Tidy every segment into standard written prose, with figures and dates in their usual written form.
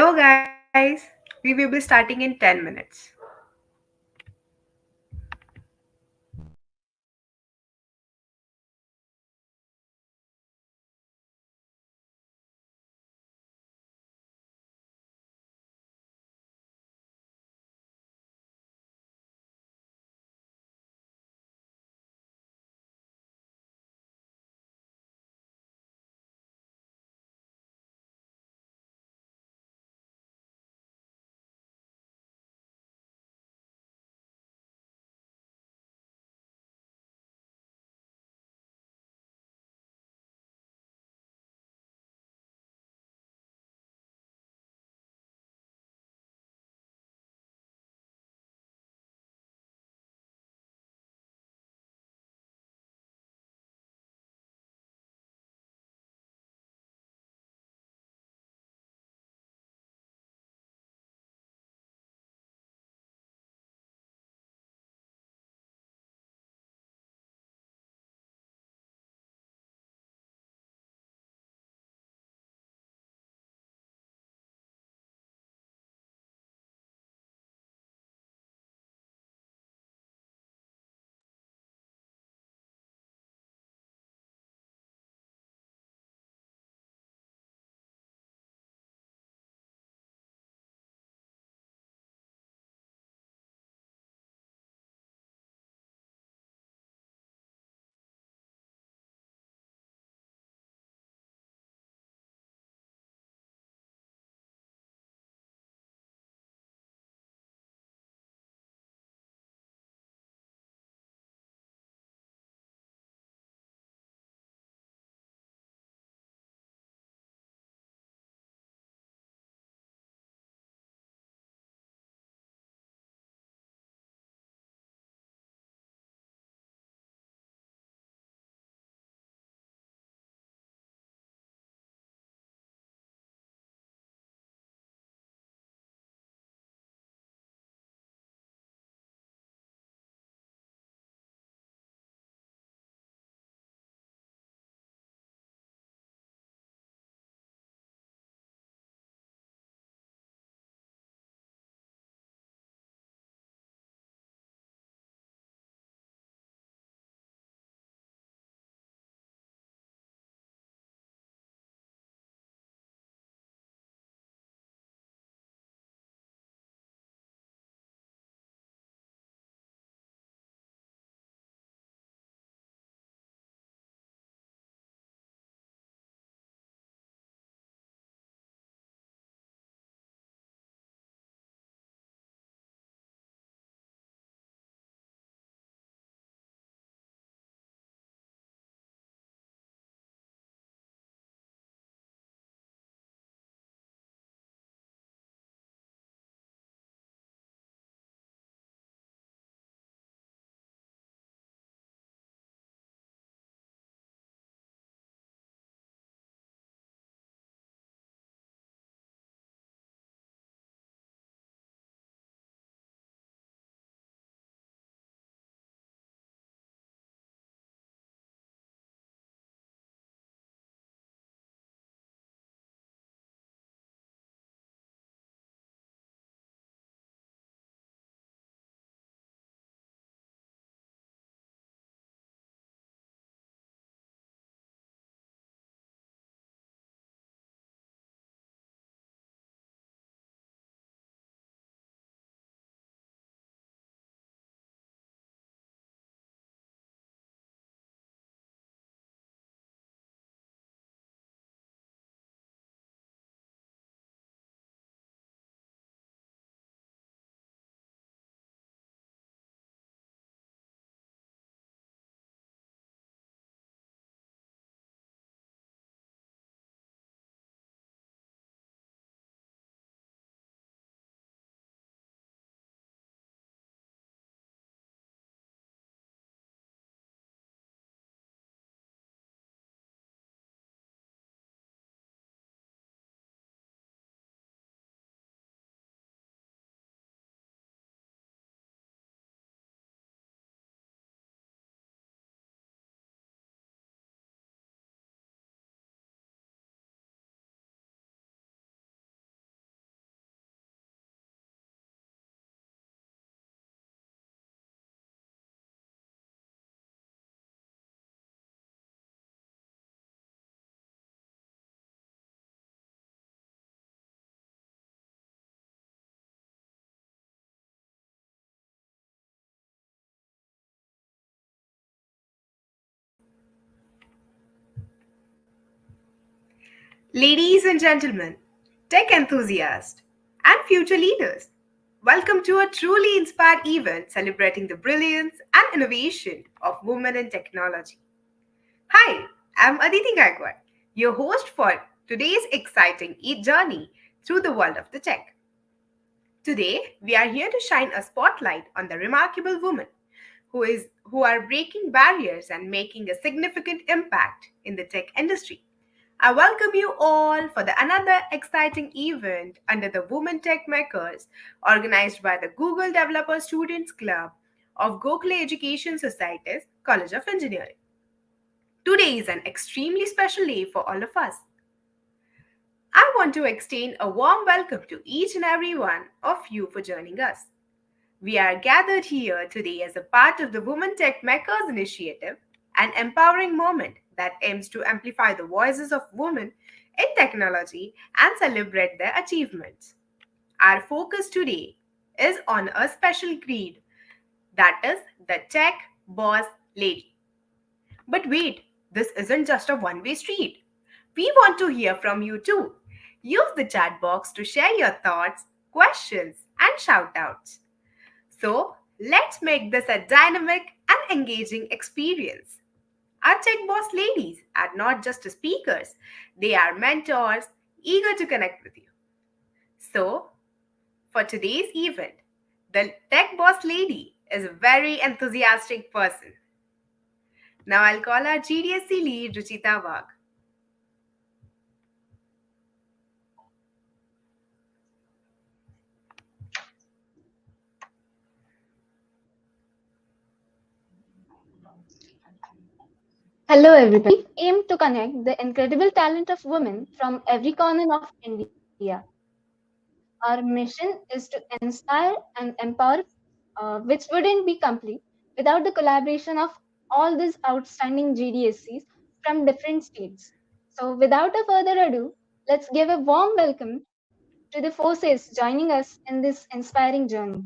Hello, guys. We will be starting in 10 minutes. Ladies and gentlemen, tech enthusiasts, and future leaders, welcome to a truly inspired event celebrating the brilliance and innovation of women in technology. Hi, I'm Aditi Gaikwad, your host for today's exciting journey through the world of the tech. Today, we are here to shine a spotlight on the remarkable women who are breaking barriers and making a significant impact in the tech industry. I welcome you all for another exciting event under the Women Techmakers organized by the Google Developer Students Club of Gokhale Education Society's College of Engineering. Today is an extremely special day for all of us. I want to extend a warm welcome to each and every one of you for joining us. We are gathered here today as a part of the Women Tech Makers Initiative, an empowering moment that aims to amplify the voices of women in technology and celebrate their achievements. Our focus today is on a special creed, that is the Tech Boss Lady. But wait, this isn't just a one way street. We want to hear from you too. Use the chat box to share your thoughts, questions, and shout outs. So, let's make this a dynamic and engaging experience. Our Tech Boss ladies are not just speakers, they are mentors eager to connect with you. So, for today's event, the Tech Boss lady is a very enthusiastic person. Now, I'll call our GDSC lead, Ruchita Wagh. Hello everybody. We aim to connect the incredible talent of women from every corner of India. Our mission is to inspire and empower, which wouldn't be complete without the collaboration of all these outstanding GDSCs from different states. So, without a further ado, let's give a warm welcome to the forces joining us in this inspiring journey.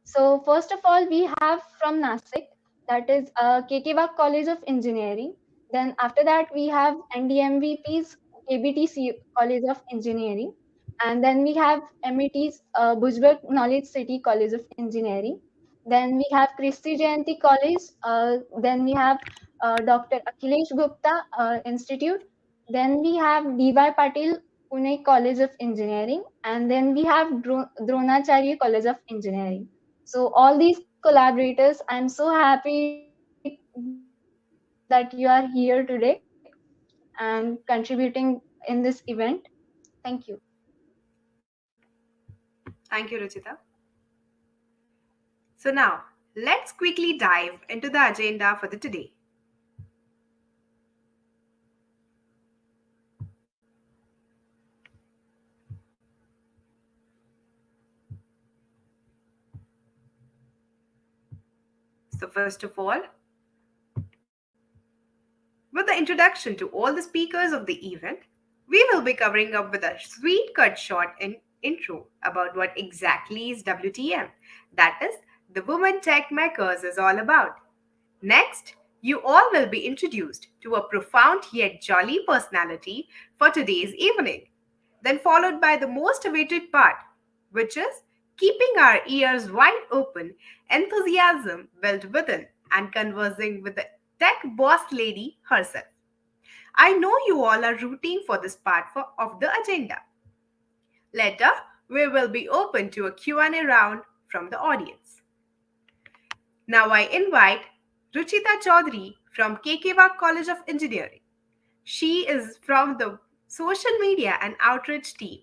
So first of all, we have from Nasik, that is KK College of Engineering. Then after that, we have NDMVP's KBTC College of Engineering. And then we have MET's Bhujbal Knowledge City College of Engineering. Then we have Christy Jayanti College. Then we have Dr. Akhilesh Gupta Institute. Then we have D.Y. Patil Pune College of Engineering. And then we have Dronacharya College of Engineering. So all these collaborators, I'm so happy that you are here today and contributing in this event. Thank you. Thank you, Ruchita. So, now let's quickly dive into the agenda for the today. So, first of all, with the introduction to all the speakers of the event, we will be covering up with a sweet cut short intro about what exactly is WTM, that is, the Women Tech Makers is all about. Next, you all will be introduced to a profound yet jolly personality for today's evening, then followed by the most awaited part, which is keeping our ears wide open, enthusiasm built within, and conversing with the tech boss lady herself. I know you all are rooting for this of the agenda. Later, we will be open to a Q&A round from the audience. Now I invite Ruchita Chaudhary from KK College of Engineering. She is from the social media and outreach team.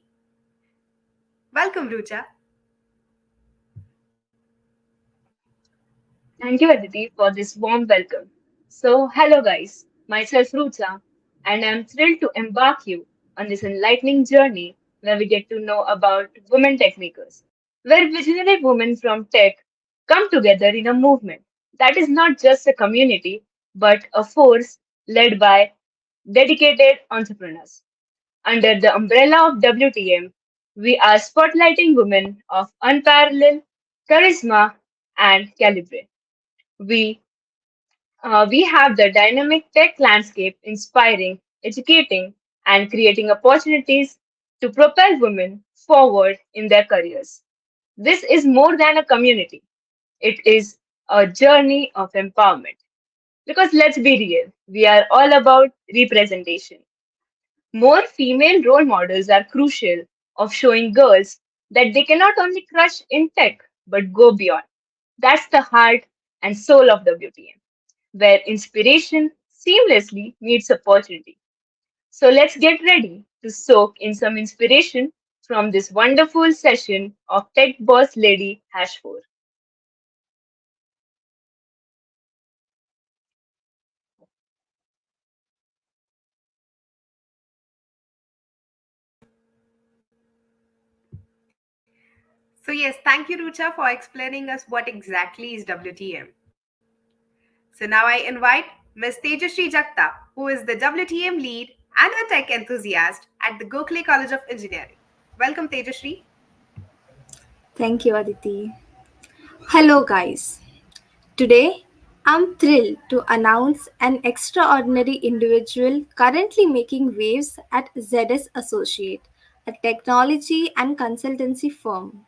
Welcome, Rucha. Thank you, Aditi, for this warm welcome. So, hello guys, myself Rucha, and I'm thrilled to embark you on this enlightening journey where we get to know about women tech makers, where visionary women from tech come together in a movement that is not just a community, but a force led by dedicated entrepreneurs. Under the umbrella of WTM, we are spotlighting women of unparalleled charisma and caliber. We we have the dynamic tech landscape inspiring, educating, and creating opportunities to propel women forward in their careers. This is more than a community, it is a journey of empowerment. Because let's be real, we are all about representation. More female role models are crucial of showing girls that they cannot only crush in tech but go beyond. That's the heart and soul of WTM, where inspiration seamlessly meets opportunity. So let's get ready to soak in some inspiration from this wonderful session of Tech Boss Lady Hash 4. So, yes, thank you, Rucha, for explaining us what exactly is WTM. So, now I invite Ms. Tejashree Jagtap, who is the WTM lead and a tech enthusiast at the Gokhale College of Engineering. Welcome, Tejashree. Thank you, Aditi. Hello, guys. Today, I'm thrilled to announce an extraordinary individual currently making waves at ZS Associate, a technology and consultancy firm.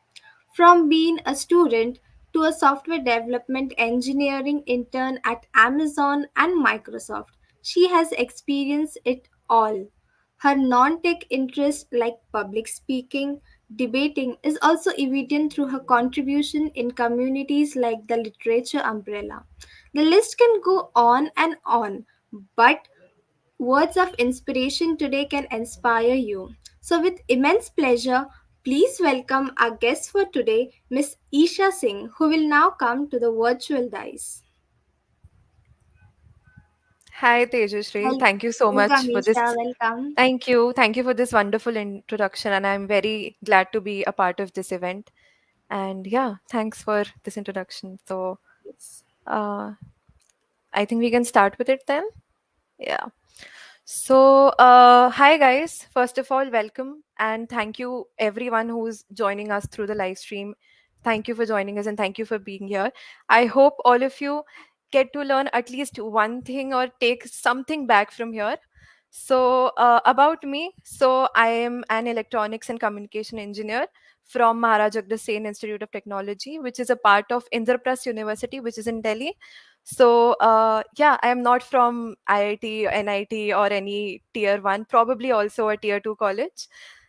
From being a student to a software development engineering intern at Amazon and Microsoft, she has experienced it all. Her non tech interests like public speaking, debating is also evident through her contribution in communities like the Literature Umbrella. The list can go on, but words of inspiration today can inspire you. So, with immense pleasure, please welcome our guest for today, Miss Esha Singh, who will now come to the virtual dice. Hi, Tejashree. Thank you so much Welcome, for this. Esha. Welcome. Thank you. Thank you for this wonderful introduction. And I'm very glad to be a part of this event. And yeah, thanks for this introduction. So Yes. uh, I think we can start with it then. Yeah. So, hi guys. First of all, welcome and thank you everyone who's joining us through the live stream. Thank you for joining us and thank you for being here. I hope all of you get to learn at least one thing or take something back from here. So, about me, so I am an electronics and communication engineer from Maharaj Agrawal Institute of Technology, which is a part of Indraprasth University, which is in Delhi. So, yeah, I am not from IIT, NIT, or any tier one, probably also a tier two college.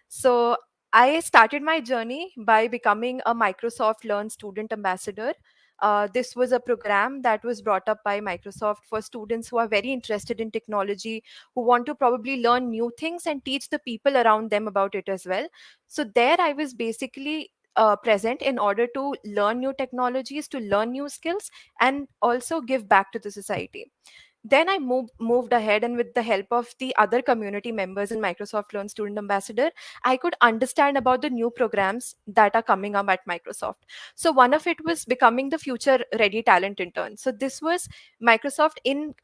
So, I started my journey by becoming a Microsoft Learn student ambassador. This was a program that was brought up by Microsoft for students who are very interested in technology, who want to probably learn new things and teach the people around them about it as well. So, there I was basically present in order to learn new technologies, to learn new skills, and also give back to the society. Then I moved ahead, and with the help of the other community members in Microsoft Learn Student Ambassador, I could understand about the new programs that are coming up at Microsoft. So one of it was becoming the Future Ready Talent Intern. So this was Microsoft in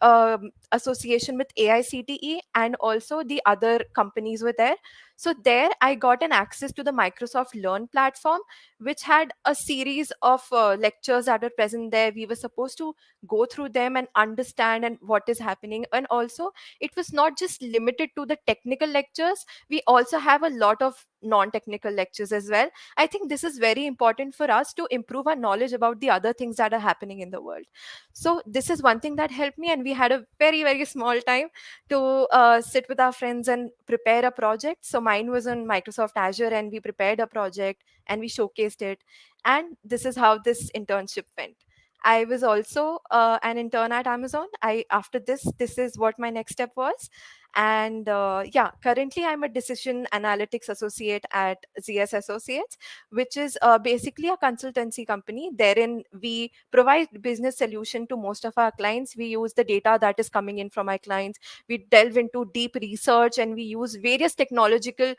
association with AICTE, and also the other companies were there. So there I got an access to the Microsoft Learn platform, which had a series of lectures that were present there. We were supposed to go through them and understand and what is happening. And also it was not just limited to the technical lectures, we also have a lot of non-technical lectures as well. I think this is very important for us to improve our knowledge about the other things that are happening in the world. So this is one thing that helped me, and we had a very very small time to sit with our friends and prepare a project. So mine was on Microsoft Azure, and we prepared a project and we showcased it. And this is how this internship went. I was also an intern at Amazon. I After this is what my next step was. And yeah, currently I'm a decision analytics associate at ZS Associates, which is basically a consultancy company. Therein, we provide business solution to most of our clients. We use the data that is coming in from our clients. We delve into deep research, and we use various technological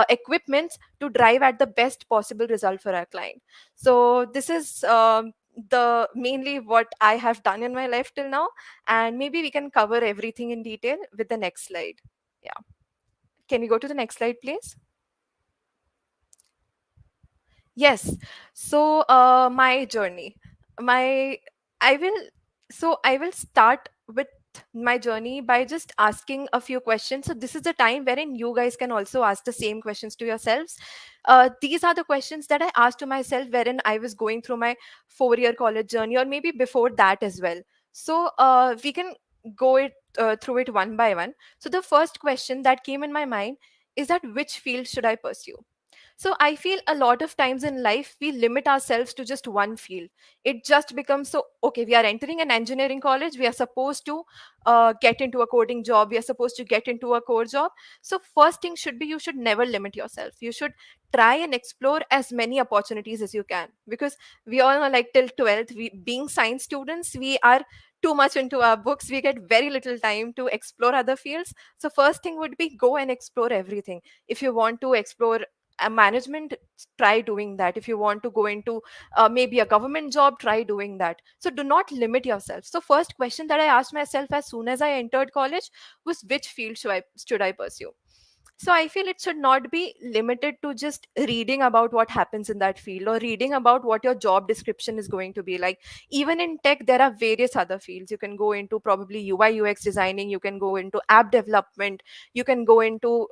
equipments to drive at the best possible result for our client. So this is the mainly what I have done in my life till now, and maybe we can cover everything in detail with the next slide. Yeah, can we go to the next slide, please? Yes. So my journey, my I will I will start with my journey by just asking a few questions. So this is the time wherein you guys can also ask the same questions to yourselves. These are the questions that I asked to myself wherein I was going through my 4-year college journey, or maybe before that as well. So we can go through it one by one. So the first question that came in my mind is that which field should I pursue? So I feel a lot of times in life we limit ourselves to just one field. It just becomes so, okay, we are entering an engineering college, we are supposed to get into a coding job, we are supposed to get into a core job. So first thing should be, you should never limit yourself. You should try and explore as many opportunities as you can, because we all know, like till 12th, we being science students, we are too much into our books, we get very little time to explore other fields. So first thing would be, go and explore everything. If you want to explore management, try doing that. If you want to go into maybe a government job, try doing that. So do not limit yourself. So first question that I asked myself as soon as I entered college was, which field should I pursue? So I feel it should not be limited to just reading about what happens in that field, or reading about what your job description is going to be like. Even in tech, there are various other fields. You can go into probably UI UX designing, you can go into app development, you can go into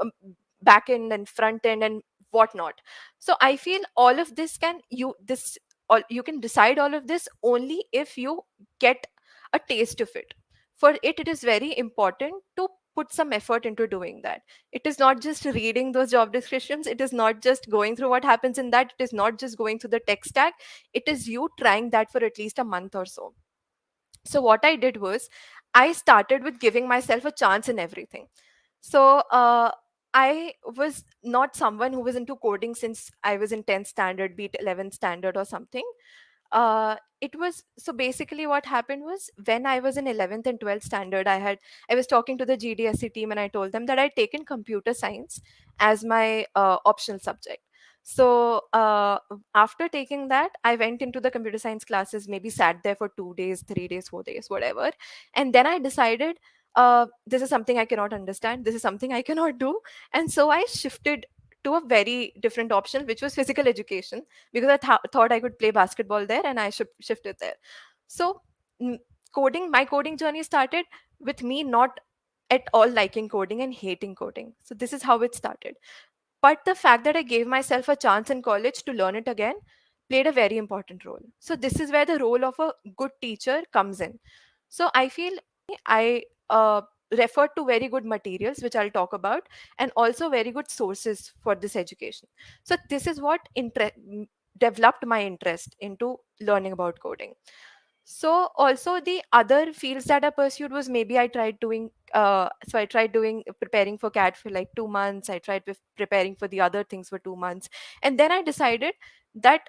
back end and front end and whatnot. So I feel all of this can you this all you can decide all of this only if you get a taste of it. For it, it is very important to put some effort into doing that. It is not just reading those job descriptions, it is not just going through what happens in that, it is not just going through the tech stack, it is you trying that for at least a month or so. So what I did was, I started with giving myself a chance in everything. So I was not someone who was into coding since I was in 10th standard, be it 11th standard or something. It was, so basically what happened was, when I was in 11th and 12th standard, I was talking to the GDSC team, and I told them that I'd taken computer science as my optional subject. So after taking that, I went into the computer science classes, maybe sat there for 2 days, 3 days, 4 days, whatever. And then I decided, this is something I cannot understand, this is something I cannot do. And so I shifted to a very different option, which was physical education, because I thought I could play basketball there, and I shifted there. So mm, my coding journey started with me not at all liking coding and hating coding. So this is how it started. But the fact that I gave myself a chance in college to learn it again played a very important role. So this is where the role of a good teacher comes in. So I feel I referred to very good materials, which I'll talk about, and also very good sources for this education. So this is what developed my interest into learning about coding. So also the other fields that I pursued was, maybe I tried doing preparing for CAT for like 2 months. I tried with preparing for the other things for 2 months. And then I decided that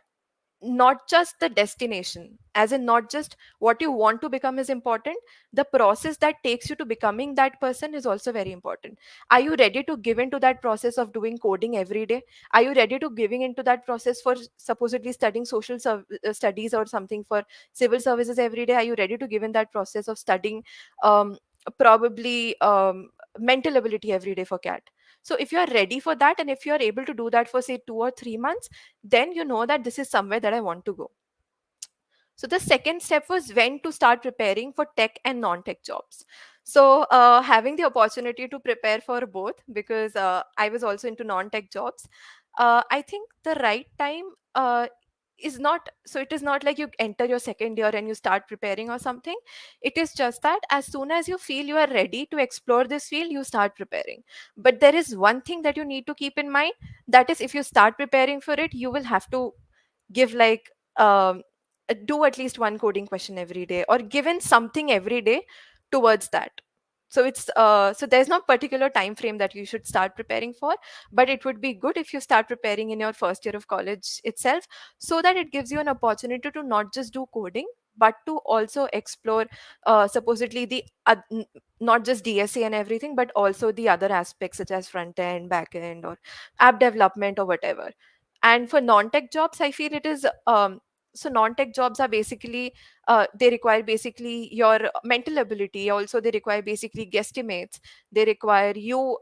not just the destination, as in not just what you want to become is important, the process that takes you to becoming that person is also very important. Are you ready to give into that process of doing coding every day? Are you ready to giving into that process for supposedly studying studies or something for civil services every day? Are you ready to give in that process of studying um, probably mental ability every day for CAT? So if you are ready for that, and if you are able to do that for say 2 or 3 months, then you know that this is somewhere that I want to go. So the second step was when to start preparing for tech and non-tech jobs. So having the opportunity to prepare for both, because I was also into non-tech jobs, I think the right time is not, so it is not like you enter your second year and you start preparing or something. It is just that as soon as you feel you are ready to explore this field, you start preparing. But there is one thing that you need to keep in mind, that is, if you start preparing for it, you will have to give like do at least one coding question every day, or given something every day towards that. So so there's no particular time frame that you should start preparing for, but it would be good if you start preparing in your first year of college itself, so that it gives you an opportunity to not just do coding, but to also explore supposedly not just DSA and everything, but also the other aspects such as front end, back end, or app development or whatever. And for non-tech jobs, I feel it is so non-tech jobs are basically they require basically your mental ability. Also they require basically guesstimates, they require you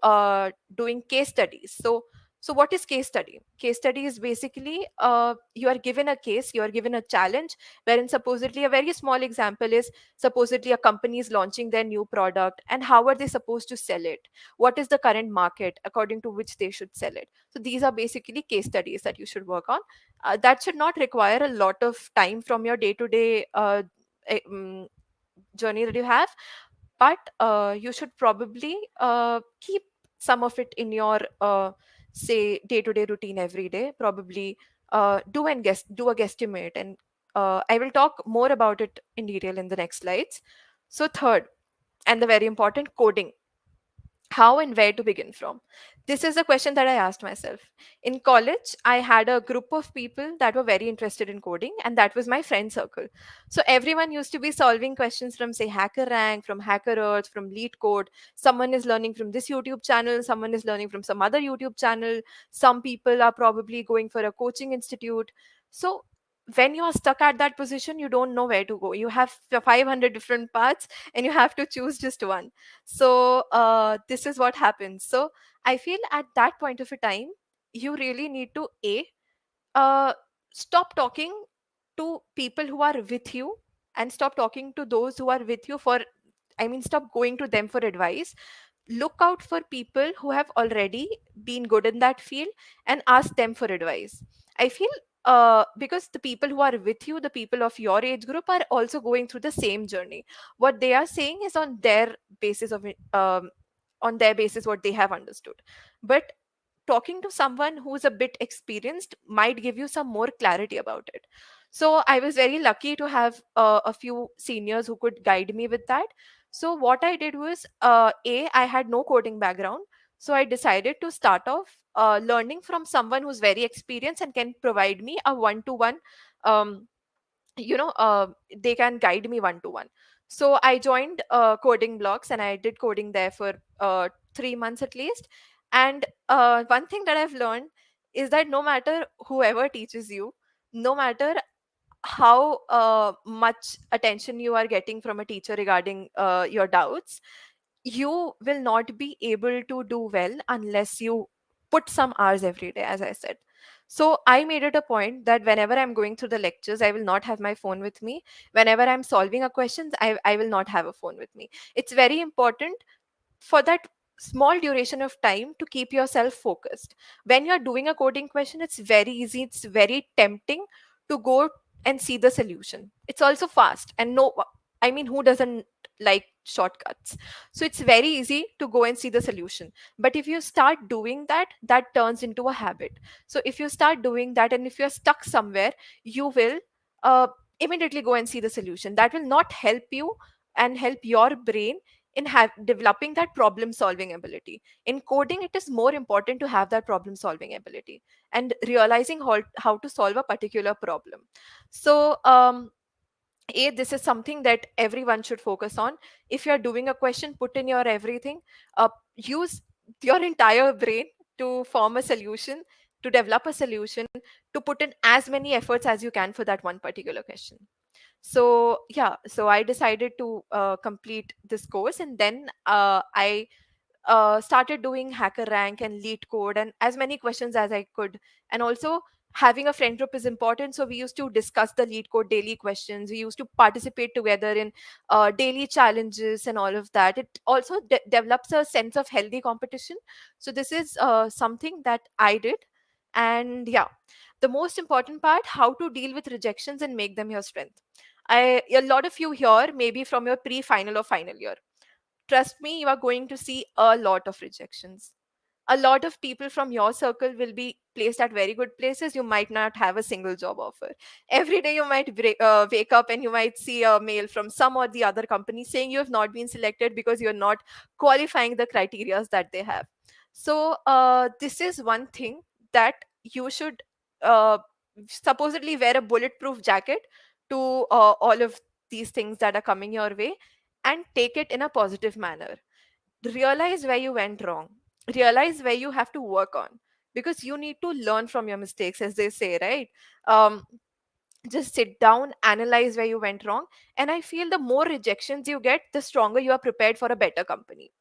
doing case studies. So So what is case study? Case study is basically you are given a case, you are given a challenge, wherein supposedly a very small example is supposedly a company is launching their new product, and how are they supposed to sell it? What is the current market according to which they should sell it? So these are basically case studies that you should work on. That should not require a lot of time from your day to day journey that you have, but you should probably keep some of it in your say day to day routine every day. Probably do a guesstimate, and I will talk more about it in detail in the next slides. So third, and the very important, coding. How and where to begin from? This is a question that I asked myself. In college, I had a group of people that were very interested in coding, and that was my friend circle. So everyone used to be solving questions from, say, Hacker Rank, from Hacker Earth, from Lead Code. Someone is learning from this YouTube channel, someone is learning from some other YouTube channel. Some people are probably going for a coaching institute. So when you are stuck at that position, you don't know where to go. You have 500 different paths, and you have to choose just one. So this is what happens. So I feel at that point of a time, you really need to uh, stop talking to people who are with you, and stop talking to those who are with you for, I mean, stop going to them for advice. Look out for people who have already been good in that field and ask them for advice. I feel because the people who are with you, the people of your age group, are also going through the same journey. What they are saying is on their basis of on their basis what they have understood. But talking to someone who's a bit experienced might give you some more clarity about it. So I was very lucky to have a few seniors who could guide me with that. So what I did was, I had no coding background, so I decided to start off learning from someone who's very experienced and can provide me a one to one, they can guide me one to one. So I joined coding blocks, and I did coding there for 3 months at least. And one thing that I've learned is that no matter whoever teaches you, no matter how much attention you are getting from a teacher regarding your doubts, you will not be able to do well unless you put some hours every day, as I said. So I made it a point that whenever I'm going through the lectures, I will not have my phone with me. Whenever I'm solving a question, I will not have a phone with me. It's very important for that small duration of time to keep yourself focused. When you're doing a coding question, it's very easy, it's very tempting to go and see the solution. It's also fast, and no, I mean, who doesn't like shortcuts? So it's very easy to go and see the solution. But if you start doing that, that turns into a habit. So if you start doing that, and if you're stuck somewhere, you will uh, immediately go and see the solution. That will not help you and help your brain in developing that problem solving ability. In coding, it is more important to have that problem solving ability and realizing how to solve a particular problem. So this is something that everyone should focus on. If you're doing a question, put in your everything. Use your entire brain to form a solution, to develop a solution, to put in as many efforts as you can for that one particular question. So yeah, so I decided to complete this course, and then I started doing hacker rank and lead code and as many questions as I could. And also, having a friend group is important, so we used to discuss the lead code daily questions. We used to participate together in daily challenges and all of that. It also develops a sense of healthy competition. So this is something that I did. And yeah, the most important part, how to deal with rejections and make them your strength. A lot of you here maybe from your pre-final or final year. Trust me, you are going to see a lot of rejections. A lot of people from your circle will be placed at very good places. You might not have a single job offer. Every day you might wake up and you might see a mail from some or the other company saying you have not been selected because you're not qualifying the criteria that they have. So this is one thing that you should uh, supposedly wear a bulletproof jacket to all of these things that are coming your way, and take it in a positive manner. Realize where you went wrong, realize where you have to work on, because you need to learn from your mistakes, as they say, right? Just sit down, analyze where you went wrong, and I feel the more rejections you get, the stronger you are prepared for a better company.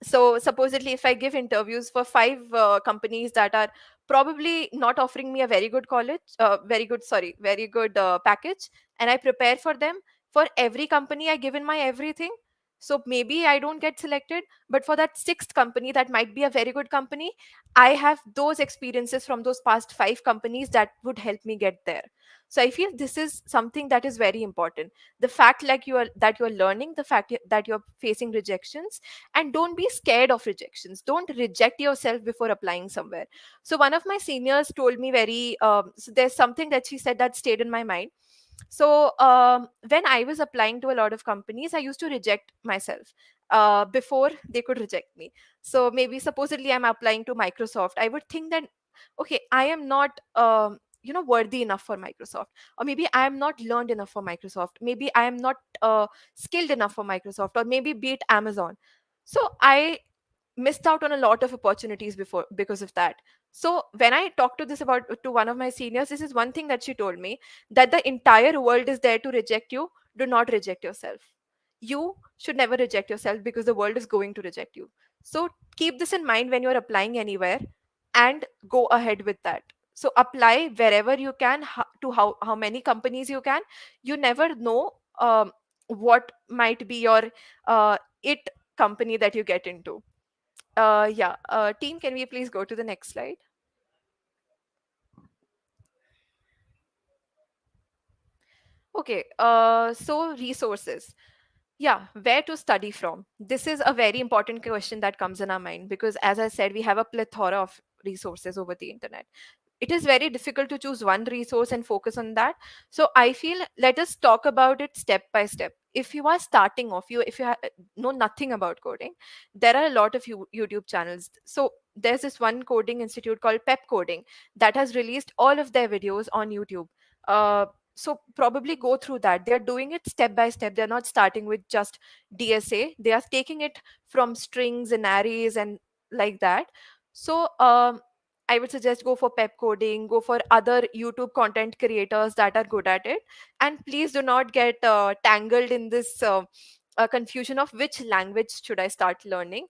So supposedly if I give interviews for five companies that are probably not offering me a very good college very good sorry very good package, and I prepare for them, for every company I give in my everything, so maybe I don't get selected, but for that sixth company that might be a very good company, I have those experiences from those past five companies that would help me get there. So I feel this is something that is very important. The fact like you are that you are learning, the fact that you're facing rejections, and don't be scared of rejections, don't reject yourself before applying somewhere. So one of my seniors told me very so there's something that she said that stayed in my mind. So when I was applying to a lot of companies, I used to reject myself before they could reject me. So maybe supposedly I'm applying to Microsoft, I would think that okay, I am not worthy enough for Microsoft, or maybe I am not learned enough for Microsoft, maybe I am not skilled enough for Microsoft, or maybe be it Amazon. So I missed out on a lot of opportunities before because of that. So when I talked to this about to one of my seniors, this is one thing that she told me, that the entire world is there to reject you. Do not reject yourself. You should never reject yourself because the world is going to reject you. So keep this in mind when you're applying anywhere, and go ahead with that. So apply wherever you can, to how many companies you can. You never know what might be your it company that you get into. Yeah. Team, can we please go to the next slide? Okay. So resources. Yeah, where to study from? This is a very important question that comes in our mind because, as I said, we have a plethora of resources over the internet. It is very difficult to choose one resource and focus on that. So I feel let us talk about it step by step. If you are starting off, know nothing about coding, there are a lot of YouTube channels. So there's this one coding institute called Pep Coding that has released all of their videos on YouTube. So probably go through that. They are doing it step by step. They're not starting with just DSA. They are taking it from strings and arrays and like that. So I would suggest go for pep coding, go for other YouTube content creators that are good at it. And please do not get tangled in this confusion of which language should I start learning.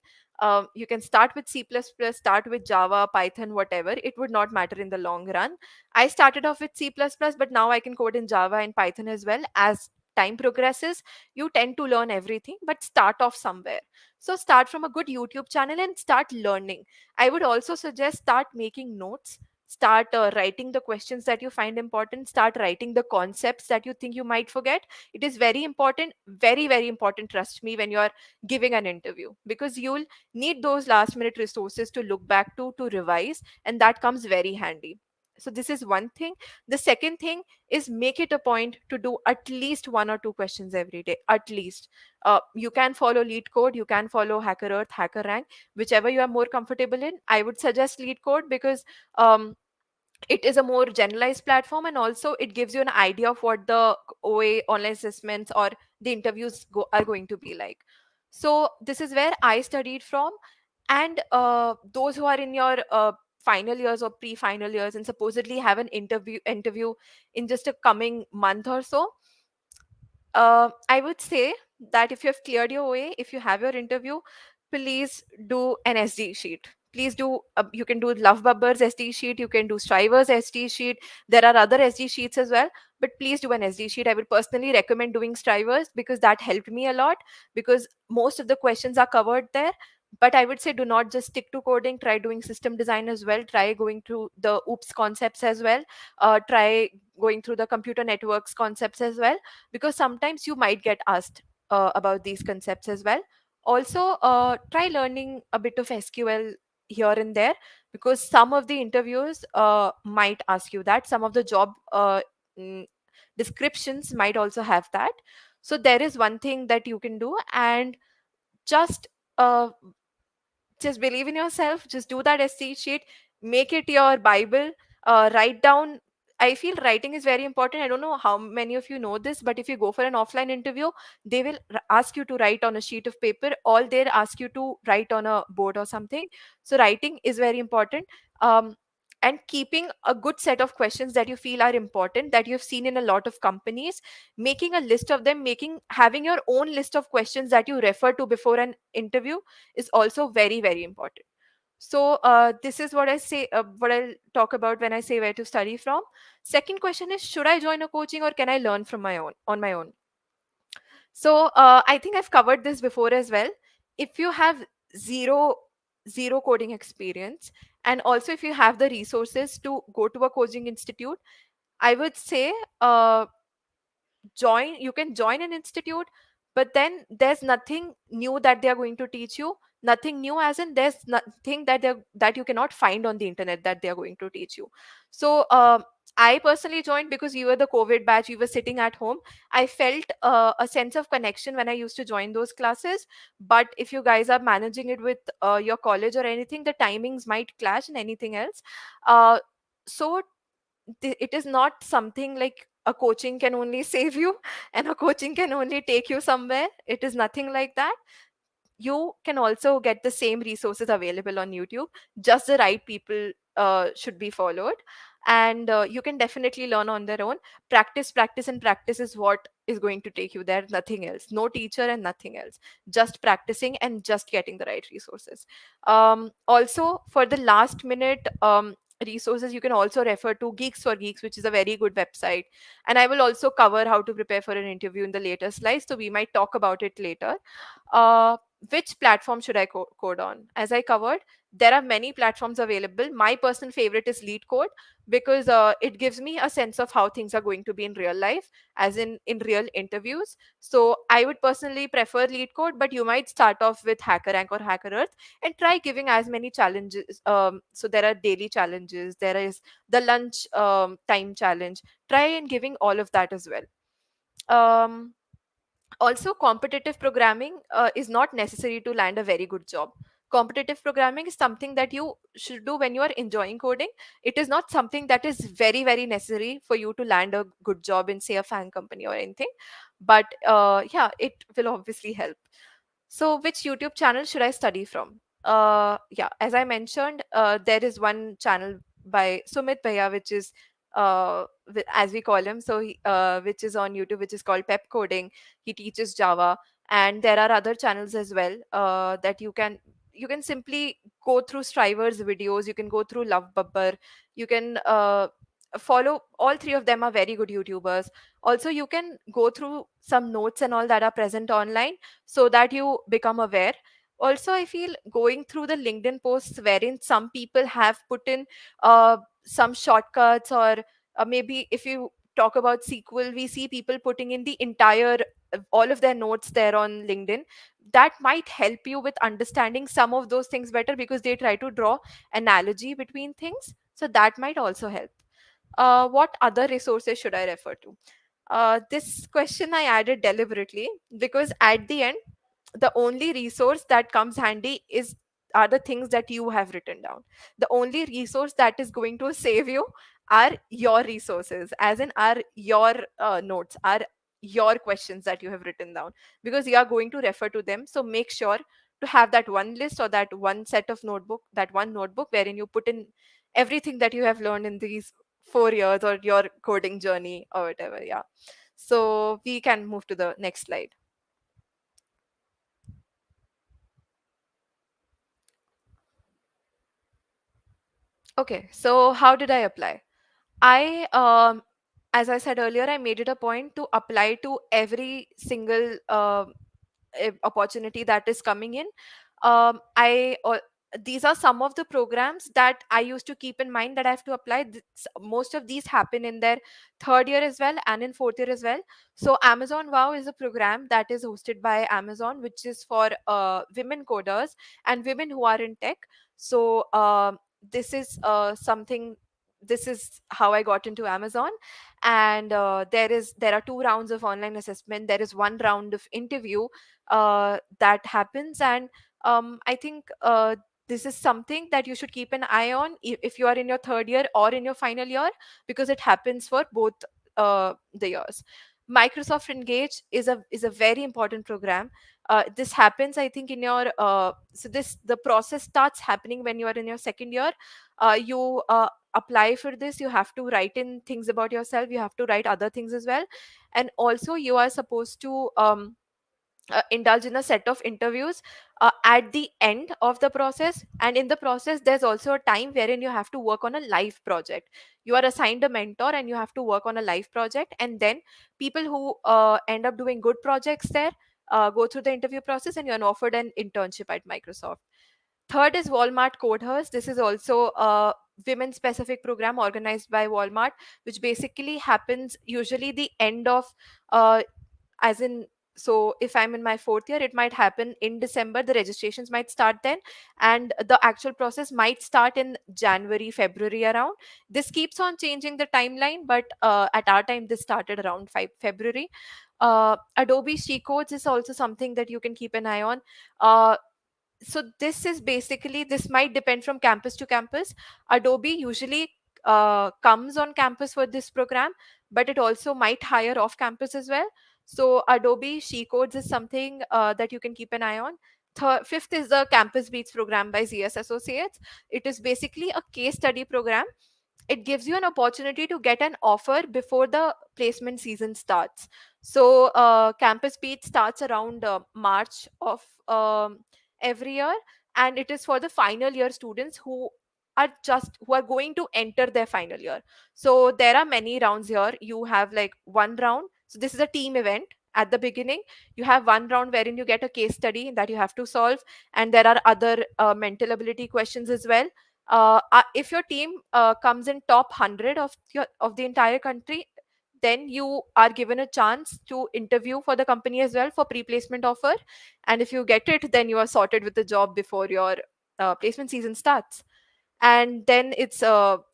You can start with C++, start with Java, Python, whatever. It would not matter in the long run. I started off with C++, but now I can code in Java and Python as well. As time progresses, you tend to learn everything, but start off somewhere. So start from a good YouTube channel and start learning. I would also suggest start making notes, start writing the questions that you find important, start writing the concepts that you think you might forget. It is very important, very, very important, trust me, when you're giving an interview, because you'll need those last minute resources to look back to revise, and that comes very handy. So this is one thing. The second thing is make it a point to do at least one or two questions every day, at least. You can follow lead code, you can follow hacker earth, hacker rank, whichever you are more comfortable in. I would suggest lead code because it is a more generalized platform, and also it gives you an idea of what the OA online assessments or the interviews are going to be like. So this is where I studied from. And those who are in your final years or pre-final years and supposedly have an interview in just a coming month or so, I would say that if you have cleared your OA, if you have your interview, please do an SD sheet. Please do, you can do Love Bubber's SD sheet, you can do Striver's SD sheet. There are other SD sheets as well, but please do an SD sheet. I would personally recommend doing Striver's because that helped me a lot, because most of the questions are covered there. But I would say do not just stick to coding, try doing system design as well, try going through the OOPS concepts as well, try going through the computer networks concepts as well, because sometimes you might get asked about these concepts as well. Also, try learning a bit of SQL here and there, because some of the interviews might ask you that. Some of the job mm, descriptions might also have that. So there is one thing that you can do, and just uh, just believe in yourself, just do that SC sheet, make it your bible. Write down. I feel writing is very important. I don't know how many of you know this, but if you go for an offline interview, they will ask you to write on a sheet of paper, or they'll ask you to write on a board or something. So writing is very important. um, and keeping a good set of questions that you feel are important, that you've seen in a lot of companies, making a list of them, making having your own list of questions that you refer to before an interview is also very, very important. So this is what I say, what I'll talk about when I say where to study from. Second question is, should I join a coaching or can I learn from my own on my own? So I think I've covered this before as well. If you have zero zero coding experience, and also if you have the resources to go to a coaching institute, I would say you can join an institute, but then there's nothing new that they are going to teach you. Nothing new as in there's nothing that you cannot find on the internet that they are going to teach you. So I personally joined because we were the COVID batch, we were sitting at home. I felt a sense of connection when I used to join those classes. But if you guys are managing it with your college or anything, the timings might clash and anything else. So it is not something like a coaching can only save you and a coaching can only take you somewhere. It is nothing like that. You can also get the same resources available on YouTube. Just the right people should be followed, and you can definitely learn on their own. Practice, practice, and practice is what is going to take you there. Nothing else. No teacher and nothing else. Just practicing and just getting the right resources. Also, for the last minute resources, you can also refer to Geeks for Geeks, which is a very good website. And I will also cover how to prepare for an interview in the later slides, so we might talk about it later. uh, which platform should I code on? As I covered, there are many platforms available. My personal favorite is Lead Code because it gives me a sense of how things are going to be in real life, as in real interviews. So I would personally prefer Lead Code, but you might start off with HackerRank or Hacker Earth and try giving as many challenges. So there are daily challenges. There is the lunch time challenge. Try and giving all of that as well. Also, competitive programming is not necessary to land a very good job. Competitive programming is something that you should do when you are enjoying coding. It is not something that is very, very necessary for you to land a good job in, say, a fan company or anything. But yeah, it will obviously help. So, which YouTube channel should I study from? Yeah, as I mentioned, there is one channel by Sumit Bhaiya, which is as we call him, so which is on YouTube, which is called Pep Coding. He teaches Java, and there are other channels as well that you can simply go through Striver's videos. You can go through Love Babbar. You can follow. All three of them are very good YouTubers. Also, you can go through some notes and all that are present online so that you become aware. Also, I feel going through the LinkedIn posts wherein some people have put in some shortcuts, or maybe if you talk about SQL, we see people putting in the entire all of their notes there on LinkedIn. That might help you with understanding some of those things better because they try to draw analogy between things. So that might also help. What other resources should I refer to? This question I added deliberately because at the end, the only resource that comes handy is are the things that you have written down. The only resource that is going to save you are your resources, as in are your notes, are your questions that you have written down, because you are going to refer to them. So make sure to have that one list or that one set of notebook, that one notebook wherein you put in everything that you have learned in these 4 years or your coding journey or whatever. Yeah. So we can move to the next slide. Okay, so how did I apply? I, as I said earlier, I made it a point to apply to every single opportunity that is coming in. These are some of the programs that I used to keep in mind that I have to apply. Most of these happen in their third year as well and in fourth year as well. So Amazon Wow is a program that is hosted by Amazon, which is for women coders and women who are in tech. So this is something. This is how I got into Amazon. And there are 2 rounds of online assessment. There is 1 round of interview that happens. And I think this is something that you should keep an eye on if you are in your third year or in your final year, because it happens for both the years. Microsoft Engage is a very important program. This happens, I think, in your so this the process starts happening when you are in your second year. You apply for this, you have to write in things about yourself, you have to write other things as well, and also you are supposed to indulge in a set of interviews at the end of the process. And in the process there's also a time wherein you have to work on a live project. You are assigned a mentor and you have to work on a live project, and then people who end up doing good projects there go through the interview process and you're offered an internship at Microsoft. Third is Walmart Codehers. This is also a women specific program organized by Walmart, which basically happens usually the end of uh, as in, so if I'm in my fourth year, it might happen in December, the registrations might start then, and the actual process might start in January, February around. This keeps on changing the timeline, but at our time this started around February. Adobe She Codes is also something that you can keep an eye on. So this is basically, this might depend from campus to campus. Adobe usually comes on campus for this program, but it also might hire off campus as well. So Adobe She Codes is something that you can keep an eye on. Fifth is the Campus Beats program by ZS Associates. It is basically a case study program. It gives you an opportunity to get an offer before the placement season starts. So Campus Beat starts around March of every year, and it is for the final year students who are going to enter their final year. So there are many rounds here. You have like one round, so this is a team event. At the beginning you have one round wherein you get a case study that you have to solve, and there are other mental ability questions as well. If your team comes in top 100 of the entire country, then you are given a chance to interview for the company as well for pre-placement offer. And if you get it, then you are sorted with the job before your placement season starts. And then it's so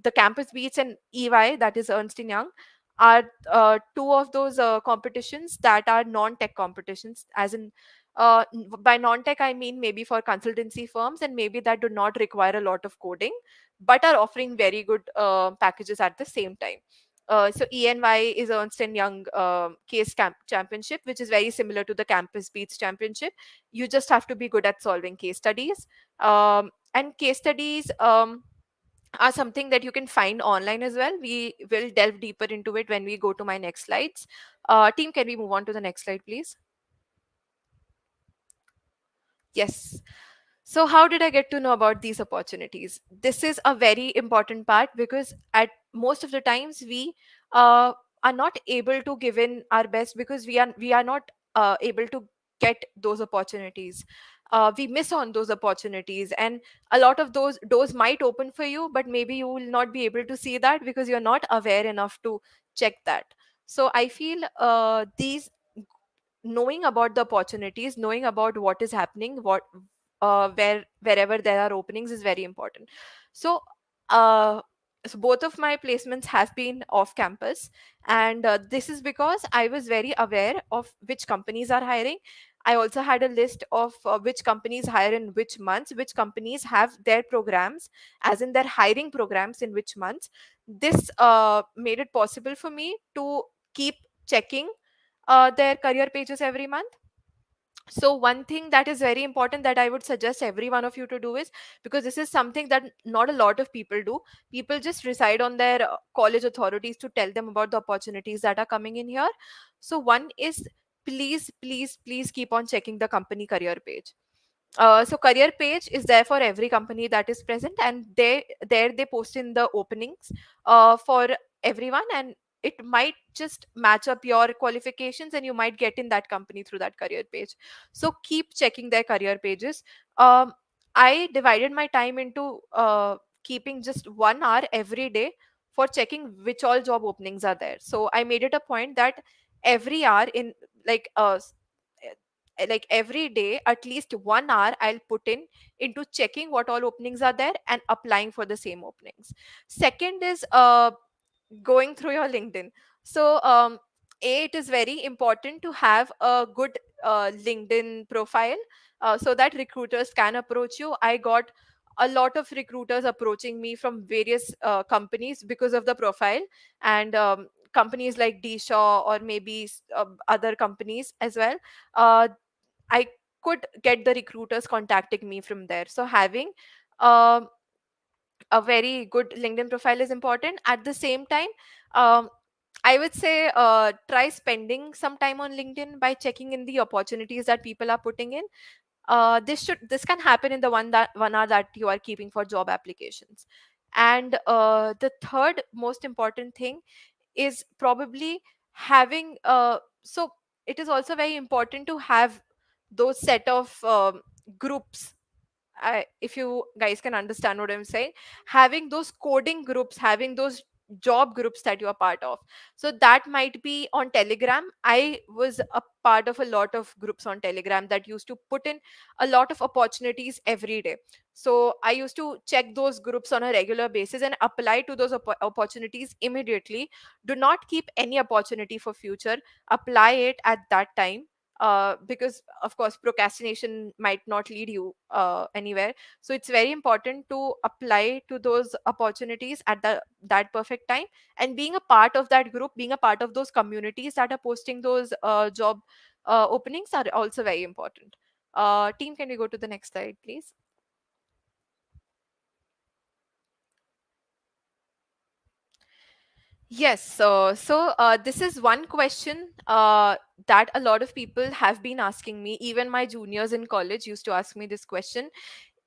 the Campus Beats and EY, that is Ernst and Young, are two of those competitions that are non-tech competitions. As in, by non-tech I mean maybe for consultancy firms, and maybe that do not require a lot of coding, but are offering very good packages at the same time. So ENY is Ernst and Young championship, which is very similar to the Campus Beats championship. You just have to be good at solving case studies. And case studies are something that you can find online as well. We will delve deeper into it when we go to my next slides. Team, can we move on to the next slide, please? Yes. So, how did I get to know about these opportunities? This is a very important part, because at most of the times we are not able to give in our best because we are not able to get those opportunities. We miss on those opportunities, and a lot of those doors might open for you, but maybe you will not be able to see that because you're not aware enough to check that. So, I feel these knowing about the opportunities, knowing about what is happening, wherever there are openings is very important. So uh so both of my placements have been off campus, and this is because I was very aware of which companies are hiring. I also had a list of which companies hire in which months, which companies have their programs, as in their hiring programs in which months. This made it possible for me to keep checking their career pages every month. So one thing that is very important that I would suggest every one of you to do is, because this is something that not a lot of people do, people just reside on their college authorities to tell them about the opportunities that are coming in here. So one is, please please please keep on checking the company career page. So career page is there for every company that is present, and they post in the openings for everyone, and it might just match up your qualifications and you might get in that company through that career page. So keep checking their career pages. I divided my time into keeping just 1 hour every day for checking which all job openings are there. So I made it a point that every hour in, like like every day at least 1 hour I'll put in into checking what all openings are there and applying for the same openings. Second is going through your LinkedIn. So it is very important to have a good LinkedIn profile so that recruiters can approach you. I got a lot of recruiters approaching me from various companies because of the profile, and companies like D Shaw or maybe other companies as well. uh, I could get the recruiters contacting me from there. So having um a very good LinkedIn profile is important. At the same time, um, I would say try spending some time on LinkedIn by checking in the opportunities that people are putting in. This can happen in the 1 hour that you are keeping for job applications. And the third most important thing is probably having so it is also very important to have those set of groups. If you guys can understand what I'm saying, having those coding groups, having those job groups that you are part of. So that might be on Telegram. I was a part of a lot of groups on Telegram that used to put in a lot of opportunities every day. So I used to check those groups on a regular basis and apply to those opportunities immediately. Do not keep any opportunity for future, apply it at that time. Because of course procrastination might not lead you anywhere. So it's very important to apply to those opportunities at that perfect time. And being a part of that group, being a part of those communities that are posting those job openings are also very important. Team, can we go to the next slide, please? Yes, this is one question that a lot of people have been asking me. Even my juniors in college used to ask me this question,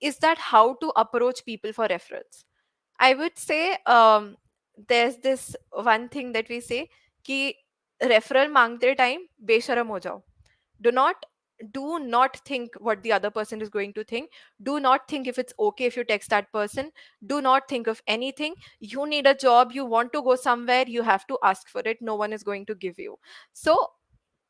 is that how to approach people for referrals. I would say there's this one thing that we say कि referral मांगते time बेशरम हो जाओ. Do not think what the other person is going to think. Do not think if it's okay if you text that person. Do not think of anything. You need a job, you want to go somewhere, you have to ask for it. No one is going to give you. So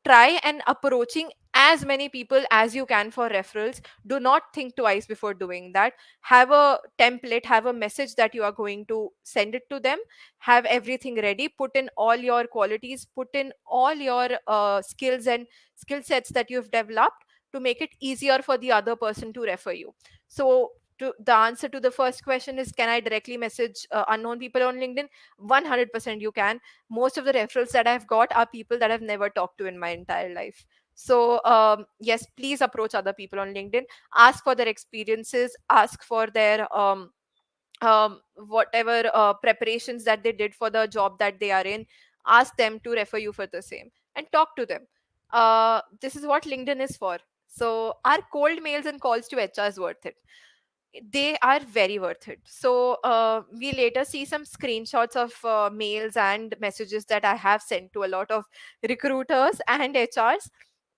try and approaching as many people as you can for referrals. Do not think twice before doing that. Have a template, have a message that you are going to send it to them. Have everything ready, put in all your qualities, put in all your skills and skill sets that you've developed to make it easier for the other person to refer you. So the answer to the first question is, can I directly message unknown people on LinkedIn? 100% you can. Most of the referrals that I've got are people that I've never talked to in my entire life. So yes, please approach other people on LinkedIn. Ask for their experiences, ask for their whatever preparations that they did for the job that they are in. Ask them to refer you for the same and talk to them. This is what LinkedIn is for. So are cold mails and calls to HRs worth it? They are very worth it. So we later see some screenshots of mails and messages that I have sent to a lot of recruiters and HRs.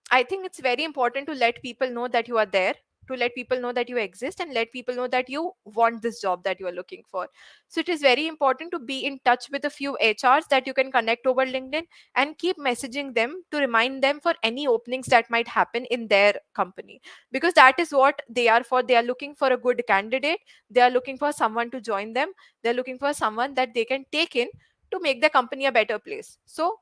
I think it's very important to let people know that you are there, to let people know that you exist, and let people know that you want this job that you are looking for. So it is very important to be in touch with a few HRs that you can connect over LinkedIn and keep messaging them to remind them for any openings that might happen in their company, because that is what they are for. They are looking for a good candidate, they are looking for someone to join them, they're looking for someone that they can take in to make the company a better place. So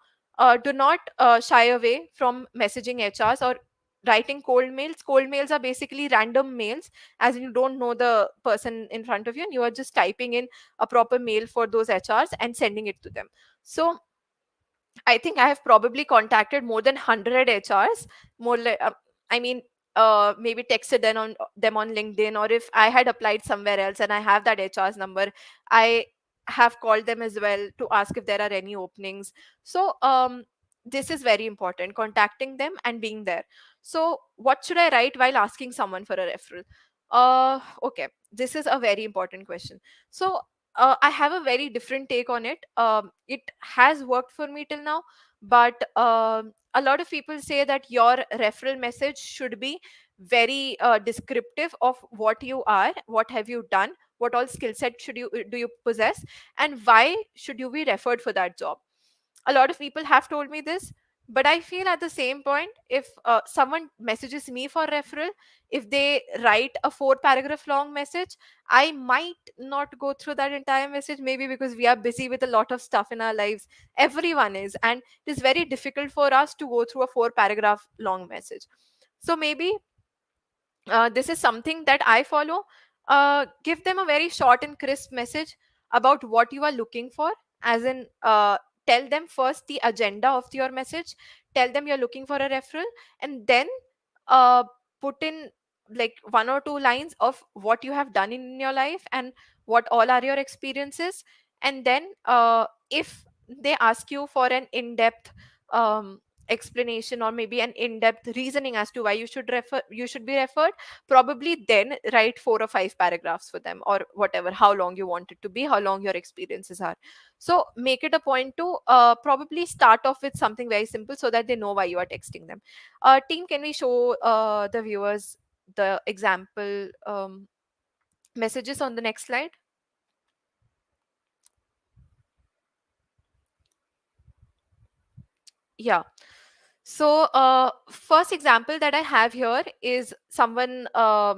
do not shy away from messaging HRs or writing cold mails. Cold mails are basically random mails, as in you don't know the person in front of you and you are just typing in a proper mail for those HRs and sending it to them. So I think I have probably contacted more than 100 HRs. More like, I mean, maybe texted them on LinkedIn, or if I had applied somewhere else and I have that HR's number, I have called them as well to ask if there are any openings. So this is very important, contacting them and being there. So what should I write while asking someone for a referral? Okay, this is a very important question. So I have a very different take on it. It has worked for me till now, but a lot of people say that your referral message should be very descriptive of what you are, what have you done, what all skill set should you do you possess, and why should you be referred for that job. A lot of people have told me this, but I feel at the same point, if someone messages me for referral, if they write a 4 paragraph long message, I might not go through that entire message, maybe because we are busy with a lot of stuff in our lives. Everyone is, and it is very difficult for us to go through a 4 paragraph long message. So maybe this is something that I follow. Give them a very short and crisp message about what you are looking for, as in tell them first the agenda of your message, tell them you're looking for a referral, and then uh, put in like 1 or 2 lines of what you have done in your life and what all are your experiences. And then if they ask you for an in-depth explanation or maybe an in-depth reasoning as to why you should be referred, probably then write 4 or 5 paragraphs for them, or whatever, how long you want it to be, how long your experiences are. So make it a point to probably start off with something very simple so that they know why you are texting them. Team, can we show the viewers the example messages on the next slide? Yeah. So, first example that I have here is someone, a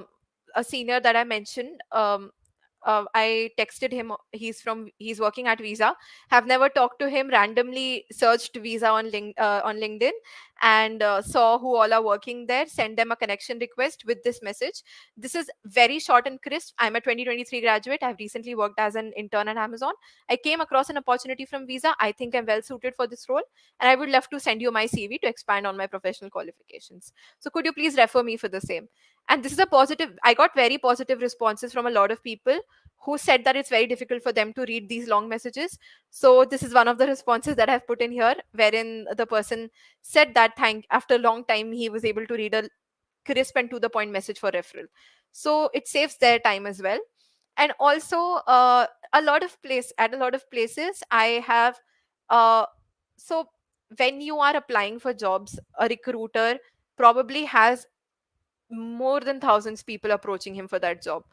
senior that I mentioned. I texted him. He's working at Visa. Have never talked to him. Randomly searched Visa on LinkedIn, and saw who all are working there. Send them a connection request with this message. This is very short and crisp. I'm a 2023 graduate. I've recently worked as an intern at Amazon. I came across an opportunity from Visa. I think I'm well suited for this role, and I would love to send you my CV to expand on my professional qualifications. So could you please refer me for the same? And this is a positive, I got very positive responses from a lot of people who said that it's very difficult for them to read these long messages. So this is one of the responses that I've put in here, wherein the person said that thank after a long time he was able to read a crisp and to the point message for referral. So it saves their time as well. And also a lot of places I have uh, so when you are applying for jobs, a recruiter probably has more than thousands people approaching him for that job.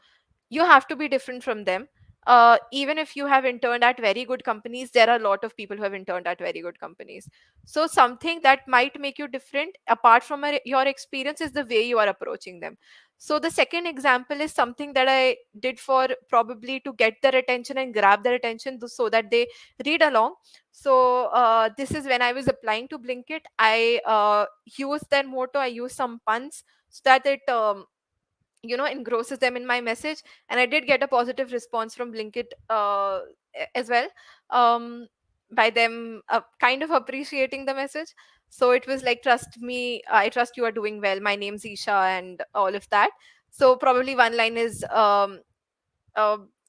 You have to be different from them. Even if you have interned at very good companies, there are a lot of people who have interned at very good companies. So something that might make you different apart from your experience is the way you are approaching them. So the second example is something that I did for probably to get their attention and grab their attention so that they read along. So this is when I was applying to Blinkit. I used their motto, I used some puns so that it engrosses them in my message. And I did get a positive response from Blinkit as well, um, by them kind of appreciating the message. So it was like, trust me, I trust you are doing well, my name's Isha, and all of that. So probably one line is uh,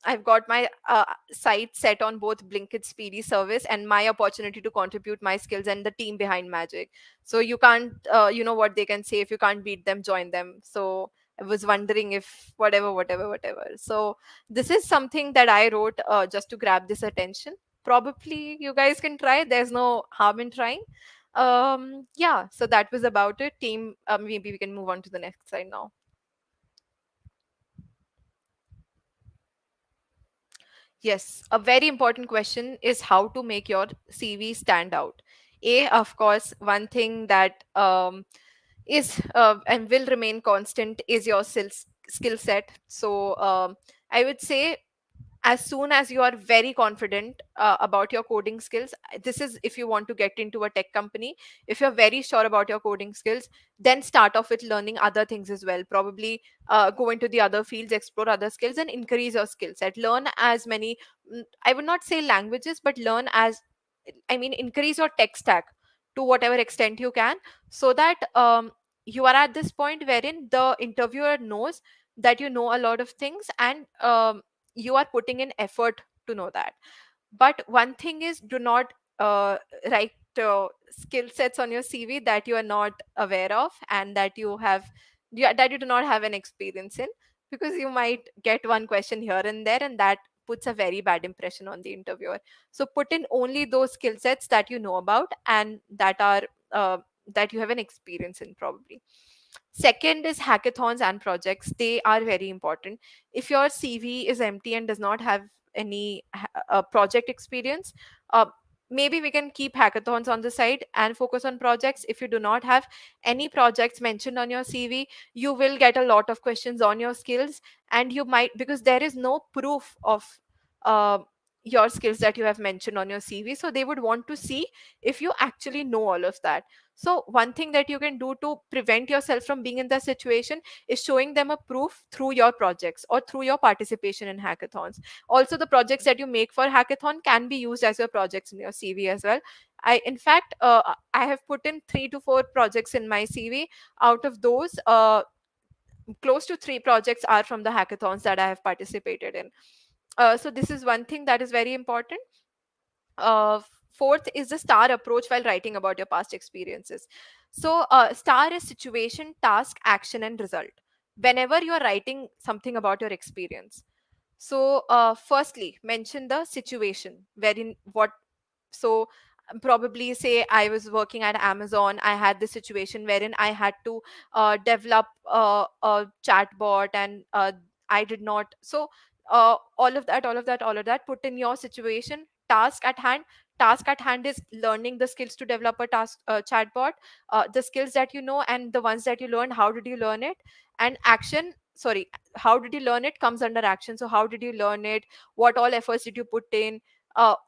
I've got my site set on both Blinkit's PD service and my opportunity to contribute my skills and the team behind Magic. So you can't, you know what they can say, if you can't beat them, join them. So I was wondering if whatever. So this is something that I wrote just to grab this attention. Probably you guys can try. There's no harm in trying. Yeah. So that was about it. Team. Maybe we can move on to the next slide now. Yes, a very important question is how to make your CV stand out. Of course, one thing that is and will remain constant is your skill set. So I would say, as soon as you are very confident about your coding skills, this is if you want to get into a tech company, if you're very sure about your coding skills, then start off with learning other things as well. Probably go into the other fields, explore other skills, and increase your skill set. Learn as many, I would not say languages, but learn as, I mean, increase your tech stack to whatever extent you can, so that you are at this point wherein the interviewer knows that you know a lot of things, and you are putting in effort to know that. But one thing is, do not write skill sets on your CV that you are not aware of and that that you do not have an experience in, because you might get one question here and there, and that puts a very bad impression on the interviewer. So put in only those skill sets that you know about and that are that you have an experience in, probably. Second is hackathons and projects. They are very important. If your CV is empty and does not have any project experience, uh, maybe we can keep hackathons on the side and focus on projects. If you do not have any projects mentioned on your CV, you will get a lot of questions on your skills, and you might, because there is no proof of uh, your skills that you have mentioned on your CV. So they would want to see if you actually know all of that. So one thing that you can do to prevent yourself from being in that situation is showing them a proof through your projects or through your participation in hackathons. Also, the projects that you make for hackathon can be used as your projects in your CV as well. In fact, I have put in 3 to 4 projects in my CV. Out of those, close to 3 projects are from the hackathons that I have participated in. So this is one thing that is very important. uh, Fourth is the star approach while writing about your past experiences. So star is situation, task, action, and result whenever you are writing something about your experience. So firstly, mention the situation wherein what. So probably say I was working at Amazon, I had this situation wherein I had to develop a chatbot, and I did not. So all of that, put in your situation. Task at hand is learning the skills to develop a task chatbot. The skills that you know and the ones that you learned, how did you learn it? And action, sorry, how did you learn it comes under action. So how did you learn it? What all efforts did you put in?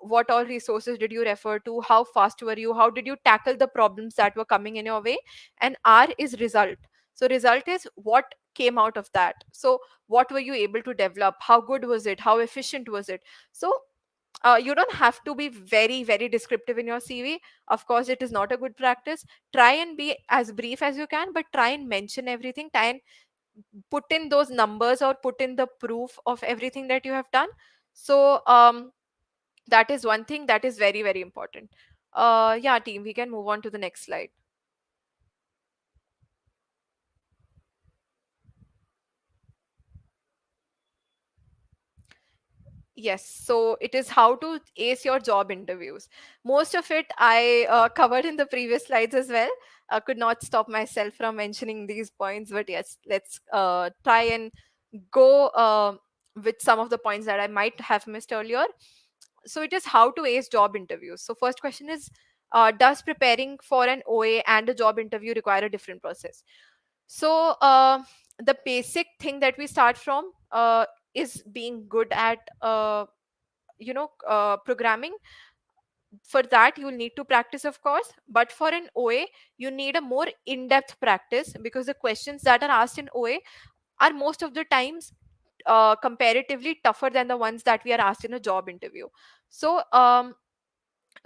What all resources did you refer to? How fast were you? How did you tackle the problems that were coming in your way? And R is result. So result is what came out of that. So what were you able to develop? How good was it? How efficient was it? So you don't have to be very very descriptive in your CV. Of course, it is not a good practice. Try and be as brief as you can, but try and mention everything. Try and put in those numbers or put in the proof of everything that you have done. So that is one thing that is very very important. Yeah, team, we can move on to the next slide. Yes, so it is how to ace your job interviews. Most of it I covered in the previous slides as well. I could not stop myself from mentioning these points, but yes, let's try and go with some of the points that I might have missed earlier. So it is how to ace job interviews. So first question is, does preparing for an OA and a job interview require a different process? So the basic thing that we start from is being good at programming. For that you'll need to practice, of course, but for an OA you need a more in-depth practice, because the questions that are asked in OA are most of the times comparatively tougher than the ones that we are asked in a job interview. So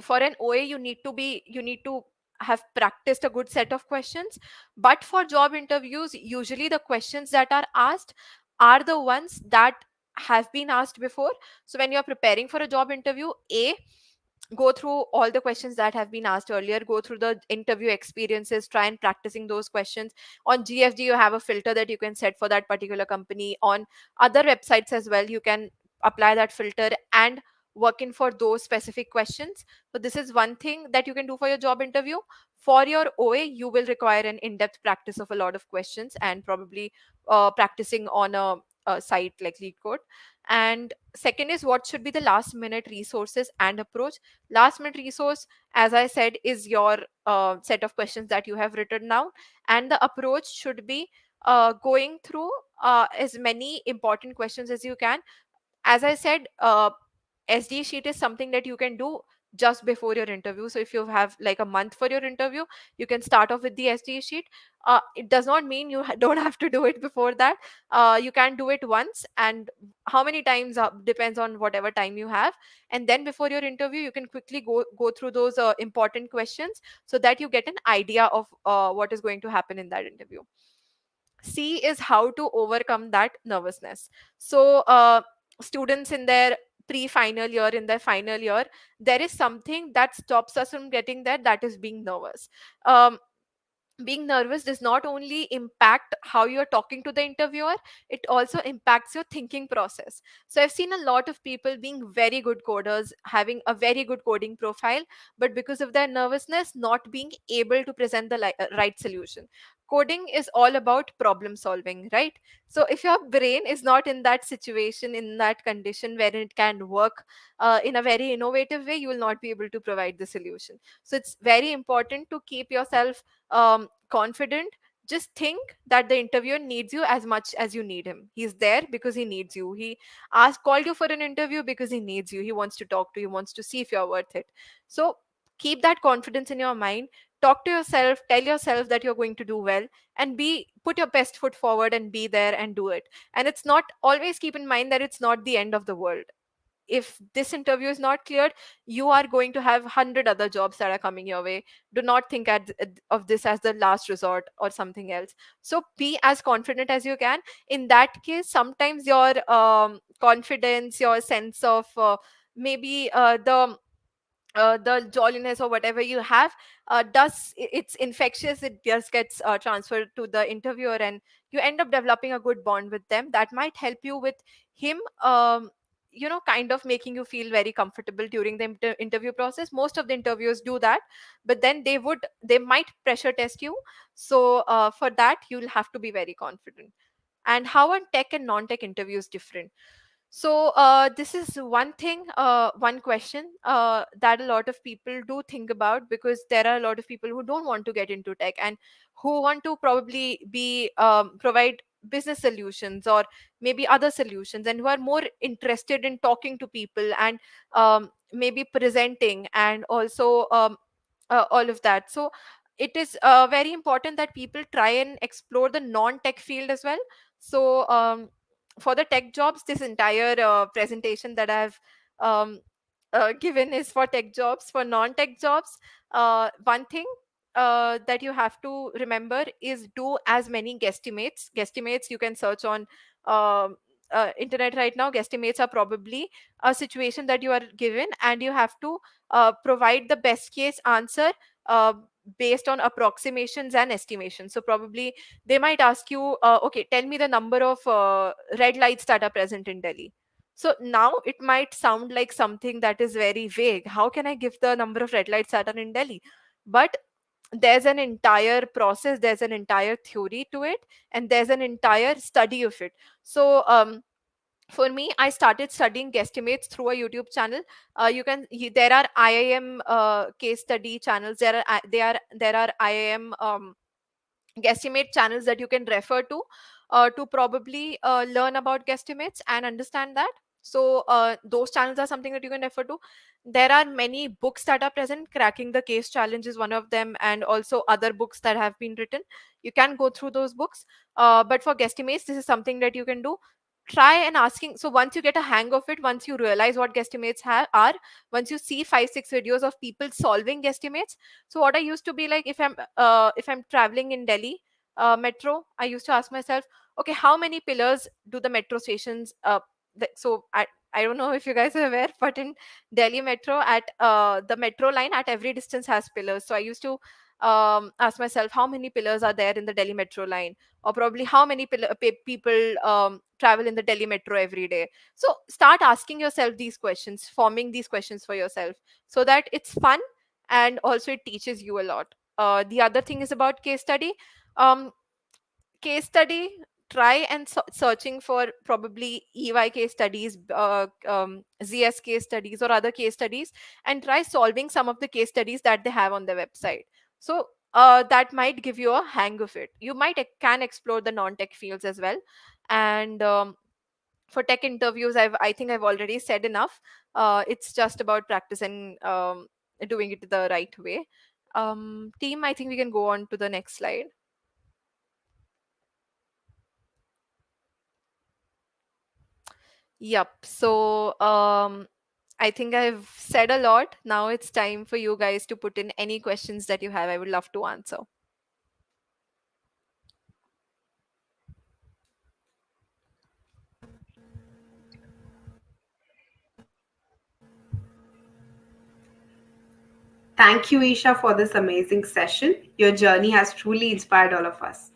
for an OA you need to have practiced a good set of questions. But for job interviews, usually the questions that are asked are the ones that have been asked before. So when you're preparing for a job interview, go through all the questions that have been asked earlier, go through the interview experiences, try and practicing those questions. On GFG you have a filter that you can set for that particular company. On other websites as well you can apply that filter and work in for those specific questions. So this is one thing that you can do for your job interview. For your OA you will require an in-depth practice of a lot of questions, and probably practicing on a site like LeetCode. And second is, what should be the last minute resources and approach? Last minute resource, as I said, is your set of questions that you have written down, and the approach should be going through as many important questions as you can. As I said, SD sheet is something that you can do just before your interview. So if you have like a month for your interview, you can start off with the SD sheet. It does not mean you don't have to do it before that. You can do it once, and how many times depends on whatever time you have. And then before your interview, you can quickly go through those important questions, so that you get an idea of what is going to happen in that interview. C is how to overcome that nervousness. So, students in their pre-final year, in their final year, there is something that stops us from getting there, that is being nervous. Um, Being nervous does not only impact how you're talking to the interviewer, it also impacts your thinking process. So I've seen a lot of people being very good coders, having a very good coding profile, but because of their nervousness not being able to present the right solution. Coding is all about problem solving, right? So if your brain is not in that situation, in that condition where it can work in a very innovative way, you will not be able to provide the solution. So it's very important to keep yourself confident, just think that the interviewer needs you as much as you need him. He's there because he needs you. He asked called you for an interview because he needs you. He wants to talk to you, wants to see if you're worth it. So keep that confidence in your mind. Talk to yourself, tell yourself that you're going to do well, and be put your best foot forward and be there and do it. And it's not, always keep in mind that it's not the end of the world. If this interview is not cleared, you are going to have 100 other jobs that are coming your way. Do not think of this as the last resort or something else. So be as confident as you can. In that case, sometimes your confidence, your sense of maybe the jolliness or whatever you have it's infectious. It just gets transferred to the interviewer, and you end up developing a good bond with them that might help you with him, kind of making you feel very comfortable during the interview process. Most of the interviewers do that, but then they might pressure test you. So for that, you'll have to be very confident. And how are tech and non-tech interviews different? So this is one thing, one question that a lot of people do think about, because there are a lot of people who don't want to get into tech and who want to probably be provide business solutions or maybe other solutions, and who are more interested in talking to people and maybe presenting and also all of that. So it is very important that people try and explore the non-tech field as well. So for the tech jobs, this entire presentation that I've um, given is for tech jobs. For non-tech jobs, one thing that you have to remember is do as many guesstimates you can search on um, internet right now. Guesstimates are probably a situation that you are given, and you have to provide the best case answer uh, based on approximations and estimations. So probably they might ask you, okay, tell me the number of red lights that are present in Delhi. So now it might sound like something that is very vague. How can I give the number of red lights that are in Delhi? But there's an entire process, there's an entire theory to it, and there's an entire study of it. So for me, I started studying guesstimates through a YouTube channel. There are IIM case study channels. There are IIM guesstimate channels that you can refer to probably learn about guesstimates and understand that. So those channels are something that you can refer to. There are many books that are present. Cracking the Case Challenge is one of them, and also other books that have been written. You can go through those books. But for guesstimates, this is something that you can do. Try and asking. So once you get a hang of it, once you realize what guesstimates are, once you see 5 6 videos of people solving guesstimates. So what I used to be like, if I'm traveling in Delhi metro, I used to ask myself, okay, how many pillars do the metro stations so I don't know if you guys are aware, but in Delhi metro, at the metro line at every distance has pillars. So I used to ask myself, how many pillars are there in the Delhi metro line, or probably how many people travel in the Delhi metro every day. So start asking yourself these questions, forming these questions for yourself, so that it's fun and also it teaches you a lot. The other thing is about case study. Um, Case study, try and searching for probably EY case studies, ZS case studies, or other case studies, and try solving some of the case studies that they have on their website. So that might give you a hang of it. You might can explore the non-tech fields as well. And for tech interviews, I think I've already said enough. It's just about practice and doing it the right way. Team, I think we can go on to the next slide. Yep. So I think I've said a lot. Now it's time for you guys to put in any questions that you have. I would love to answer. Thank you, Isha, for this amazing session. Your journey has truly inspired all of us.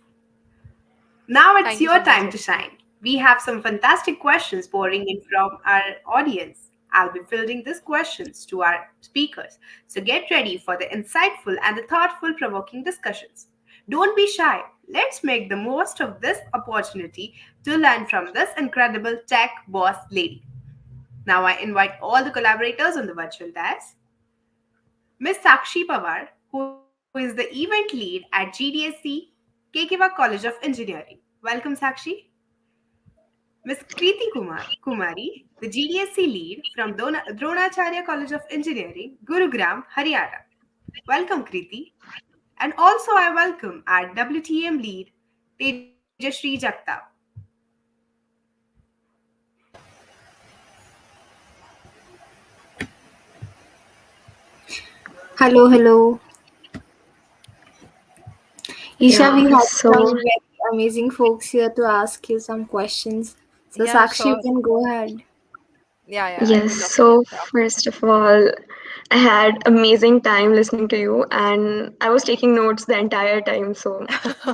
Now it's Thank you your so much. time to shine. We have some fantastic questions pouring in from our audience. I'll be fielding these questions to our speakers. So get ready for the insightful and the thoughtful, provoking discussions. Don't be shy. Let's make the most of this opportunity to learn from this incredible tech boss lady. Now I invite all the collaborators on the virtual desk. Ms. Sakshi Pawar, who is the event lead at GDSC KKV College of Engineering. Welcome, Sakshi. Ms. Kriti Kumari, the GDSC lead from Dronacharya College of Engineering, Gurugram, Haryana. Welcome, Kriti. And also, I welcome our WTM lead, Tejashree Jagtap. Hello, hello. Isha, we Yeah, have some so very amazing folks here to ask you some questions. So, Yeah, Sakshi, you sure. can go ahead. Yeah, I yes, would love to. so Yeah. first of all, I had amazing time listening to you and I was taking notes the entire time. So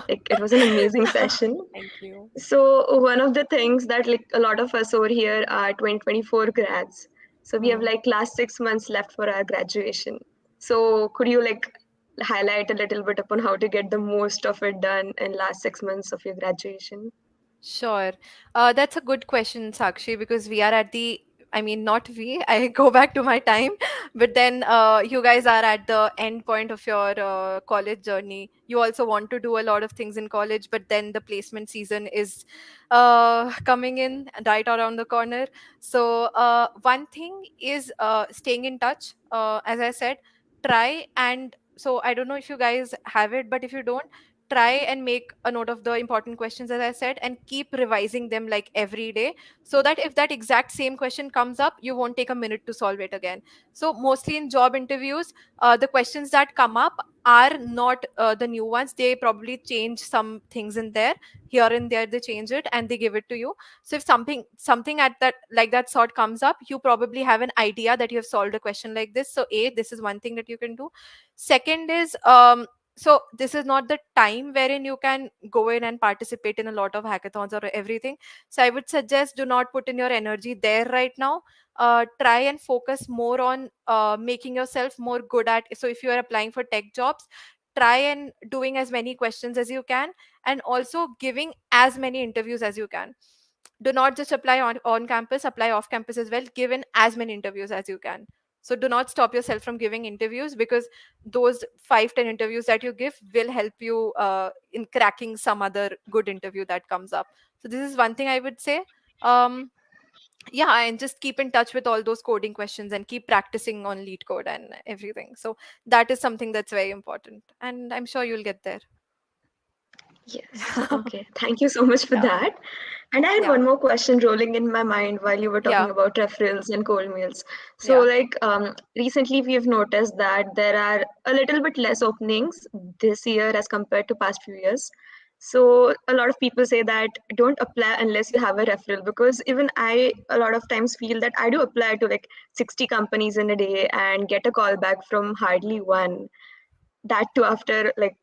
like it was an amazing session. Thank you. So one of the things that like a lot of us over here are 2024 grads. So we have Hmm. like last 6 months left for our graduation. So could you like highlight a little bit upon how to get the most of it done in last 6 months of your graduation? Sure. That's a good question, Sakshi, because we are at the, I mean, not we, I go back to my time, but then you guys are at the end point of your college journey. You also want to do a lot of things in college, but then the placement season is coming in right around the corner. So, one thing is staying in touch. As I said, try and so I don't know if you guys have it, but if you don't, try and make a note of the important questions, as I said, and keep revising them like every day, so that if that exact same question comes up, you won't take a minute to solve it again. So mostly in job interviews, the questions that come up are not the new ones. They probably change some things in there, here and there they change it and they give it to you. So if something at that like that sort comes up, you probably have an idea that you have solved a question like this. So this is one thing that you can do. Second is so this is not the time wherein you can go in and participate in a lot of hackathons or everything. So I would suggest, do not put in your energy there right now. Try and focus more on making yourself more good at, so if you are applying for tech jobs, try and doing as many questions as you can, and also giving as many interviews as you can. Do not just apply on campus, apply off campus as well. Give in as many interviews as you can. So do not stop yourself from giving interviews, because those 5-10 interviews that you give will help you in cracking some other good interview that comes up. So this is one thing I would say. um yeah, and just keep in touch with all those coding questions and keep practicing on lead code and everything. So that is something that's very important, and I'm sure you'll get there. Yes. Okay. Thank you so much for Yeah. that. And I had Yeah. one more question rolling in my mind while you were talking Yeah. about referrals and cold mails. So, Yeah. like, recently we have noticed that there are a little bit less openings this year as compared to past few years. So, a lot of people say that don't apply unless you have a referral, because even I a lot of times feel that I do apply to like 60 companies in a day and get a call back from hardly one, that too after like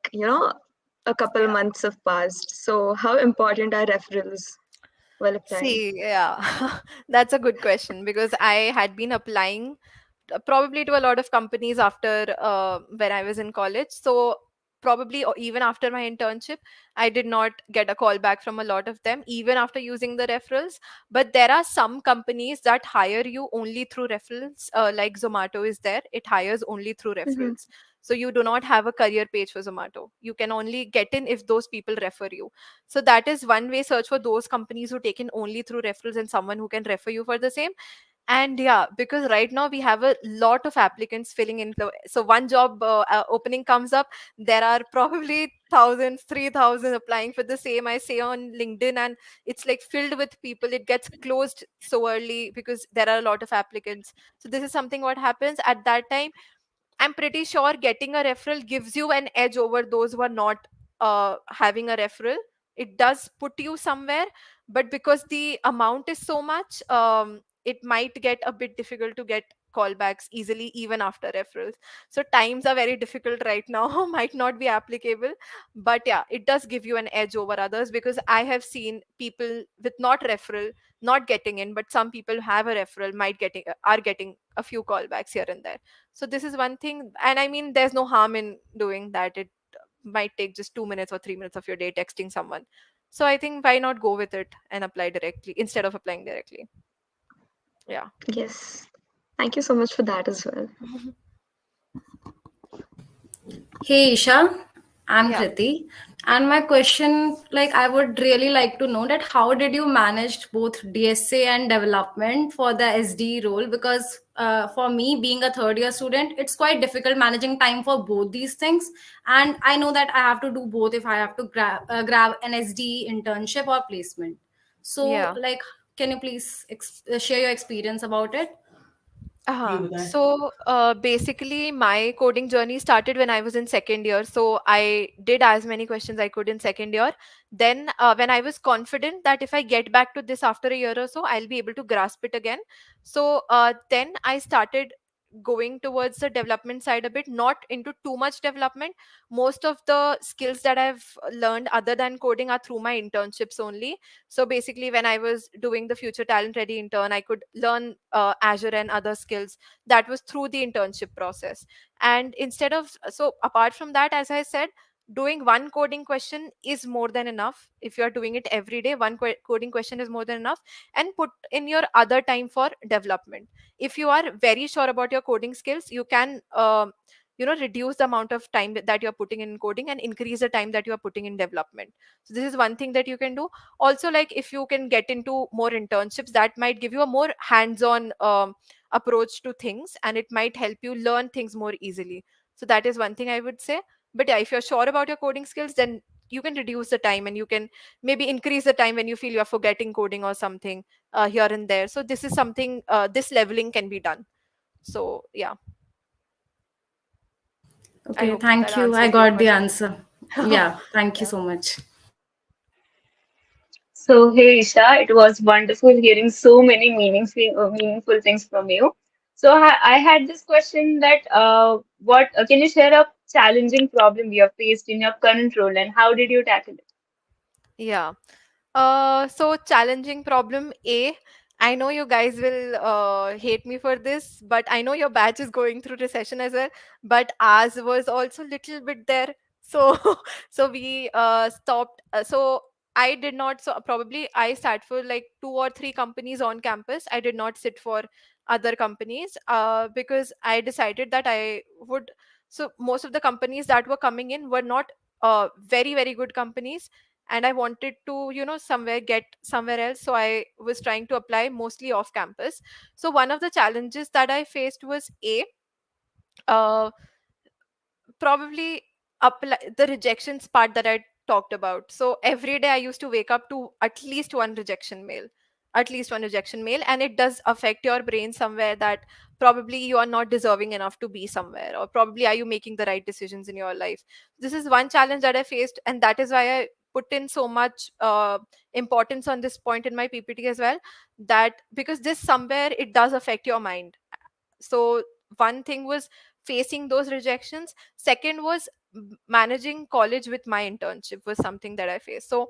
a couple Yeah. months have passed. So how important are referrals while applying? See, yeah, that's a good question, because I had been applying probably to a lot of companies after when I was in college. So probably or even after my internship, I did not get a call back from a lot of them, even after using the referrals. But there are some companies that hire you only through referrals, like Zomato is there. It hires only through Mhm. referrals. So you do not have a career page for Zomato. You can only get in if those people refer you. So that is one way. Search for those companies who take in only through referrals and someone who can refer you for the same. And yeah, because right now we have a lot of applicants filling in. So one job opening comes up, there are probably thousands, 3,000 applying for the same, I say, on LinkedIn, and it's like filled with people. It gets closed so early because there are a lot of applicants. So this is something what happens at that time. I'm pretty sure getting a referral gives you an edge over those who are not having a referral. It does put you somewhere, but because the amount is so much, it might get a bit difficult to get callbacks easily even after referrals. So times are very difficult right now, might not be applicable, but yeah, it does give you an edge over others, because I have seen people with not referral not getting in, but some people who have a referral might getting are getting a few callbacks here and there. So this is one thing, and I mean, there's no harm in doing that. It might take just 2 minutes or 3 minutes of your day texting someone. So I think why not go with it and apply directly instead of applying directly. Yeah. Yes. Thank you so much for that as well. Hey Isha, I'm Yeah. Kriti. And my question, like, I would really like to know that how did you manage both DSA and development for the SD role? Because for me, being a third year student, it's quite difficult managing time for both these things. And I know that I have to do both if I have to grab an SD internship or placement. So, Yeah. like, can you please share your experience about it? So basically, my coding journey started when I was in second year. So I did as many questions I could in second year. Then, when I was confident that if I get back to this after a year or so, I'll be able to grasp it again. So then I started going towards the development side a bit, not into too much development. Most of the skills that I've learned other than coding are through my internships only. So basically, when I was doing the Future Talent Ready intern, I could learn Azure and other skills. That was through the internship process. And instead of, so apart from that, as I said, doing one coding question is more than enough. If you are doing it every day, one coding question is more than enough. And put in your other time for development. If you are very sure about your coding skills, you can reduce the amount of time that you're putting in coding and increase the time that you are putting in development. So this is one thing that you can do. Also, like, if you can get into more internships, that might give you a more hands-on approach to things, and it might help you learn things more easily. So that is one thing I would say. But yeah, if you're sure about your coding skills, then you can reduce the time, and you can maybe increase the time when you feel you're forgetting coding or something here and there. So this is something, this leveling can be done. So yeah, I Okay, hope that thank you. I answers your got the question. answer. Yeah, thank you Yeah. so much. So, hey Isha, it was wonderful hearing so many meaningful things from you. So, I had this question that what can you share a challenging problem you have faced in your current role and how did you tackle it? Yeah. So challenging problem A. I know you guys will hate me for this, but I know your batch is going through recession as well. But ours was also little bit there. So so we stopped. So I did not. So probably I sat for like two or three companies on campus. I did not sit for other companies because I decided that I would. So most of the companies that were coming in were not very good companies, and I wanted to somewhere get somewhere else. So I was trying to apply mostly off campus. So one of the challenges that I faced was a uh, probably apply the rejections part that I talked about. So every day I used to wake up to at least one rejection mail, and it does affect your brain somewhere that probably you are not deserving enough to be somewhere, or probably are you making the right decisions in your life. This is one challenge that I faced, and that is why I put in so much importance on this point in my PPT as well, that because this somewhere it does affect your mind. So one thing was facing those rejections. Second was managing college with my internship was something that I faced. So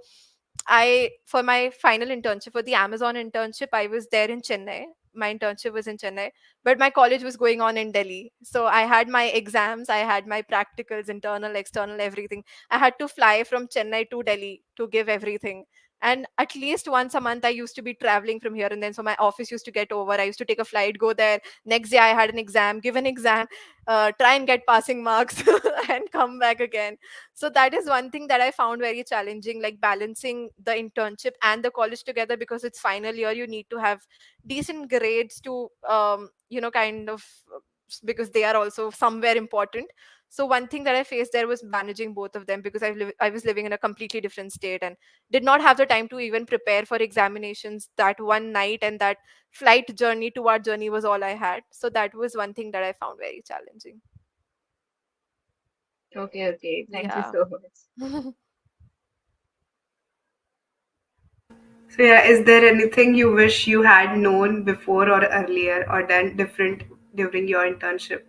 I, for my final internship, for the Amazon internship, I was there in Chennai. My internship was in Chennai, but my college was going on in Delhi. So I had my exams, I had my practicals, internal, external, everything. I had to fly from Chennai to Delhi to give everything. And at least once a month, I used to be traveling from here and then. So my office used to get over. I used to take a flight, go there. Next day, I had an exam, give an exam, try and get passing marks, and come back again. So that is one thing that I found very challenging, like balancing the internship and the college together, because it's final year. You need to have decent grades to kind of, because they are also somewhere important. So one thing that I faced there was managing both of them, because I was living in a completely different state and did not have the time to even prepare for examinations that one night, and that flight journey to our journey was all I had. So that was one thing that I found very challenging. Okay, okay. Thank you Yeah. so much. So, yeah, is there anything you wish you had known before or earlier or done different during your internship?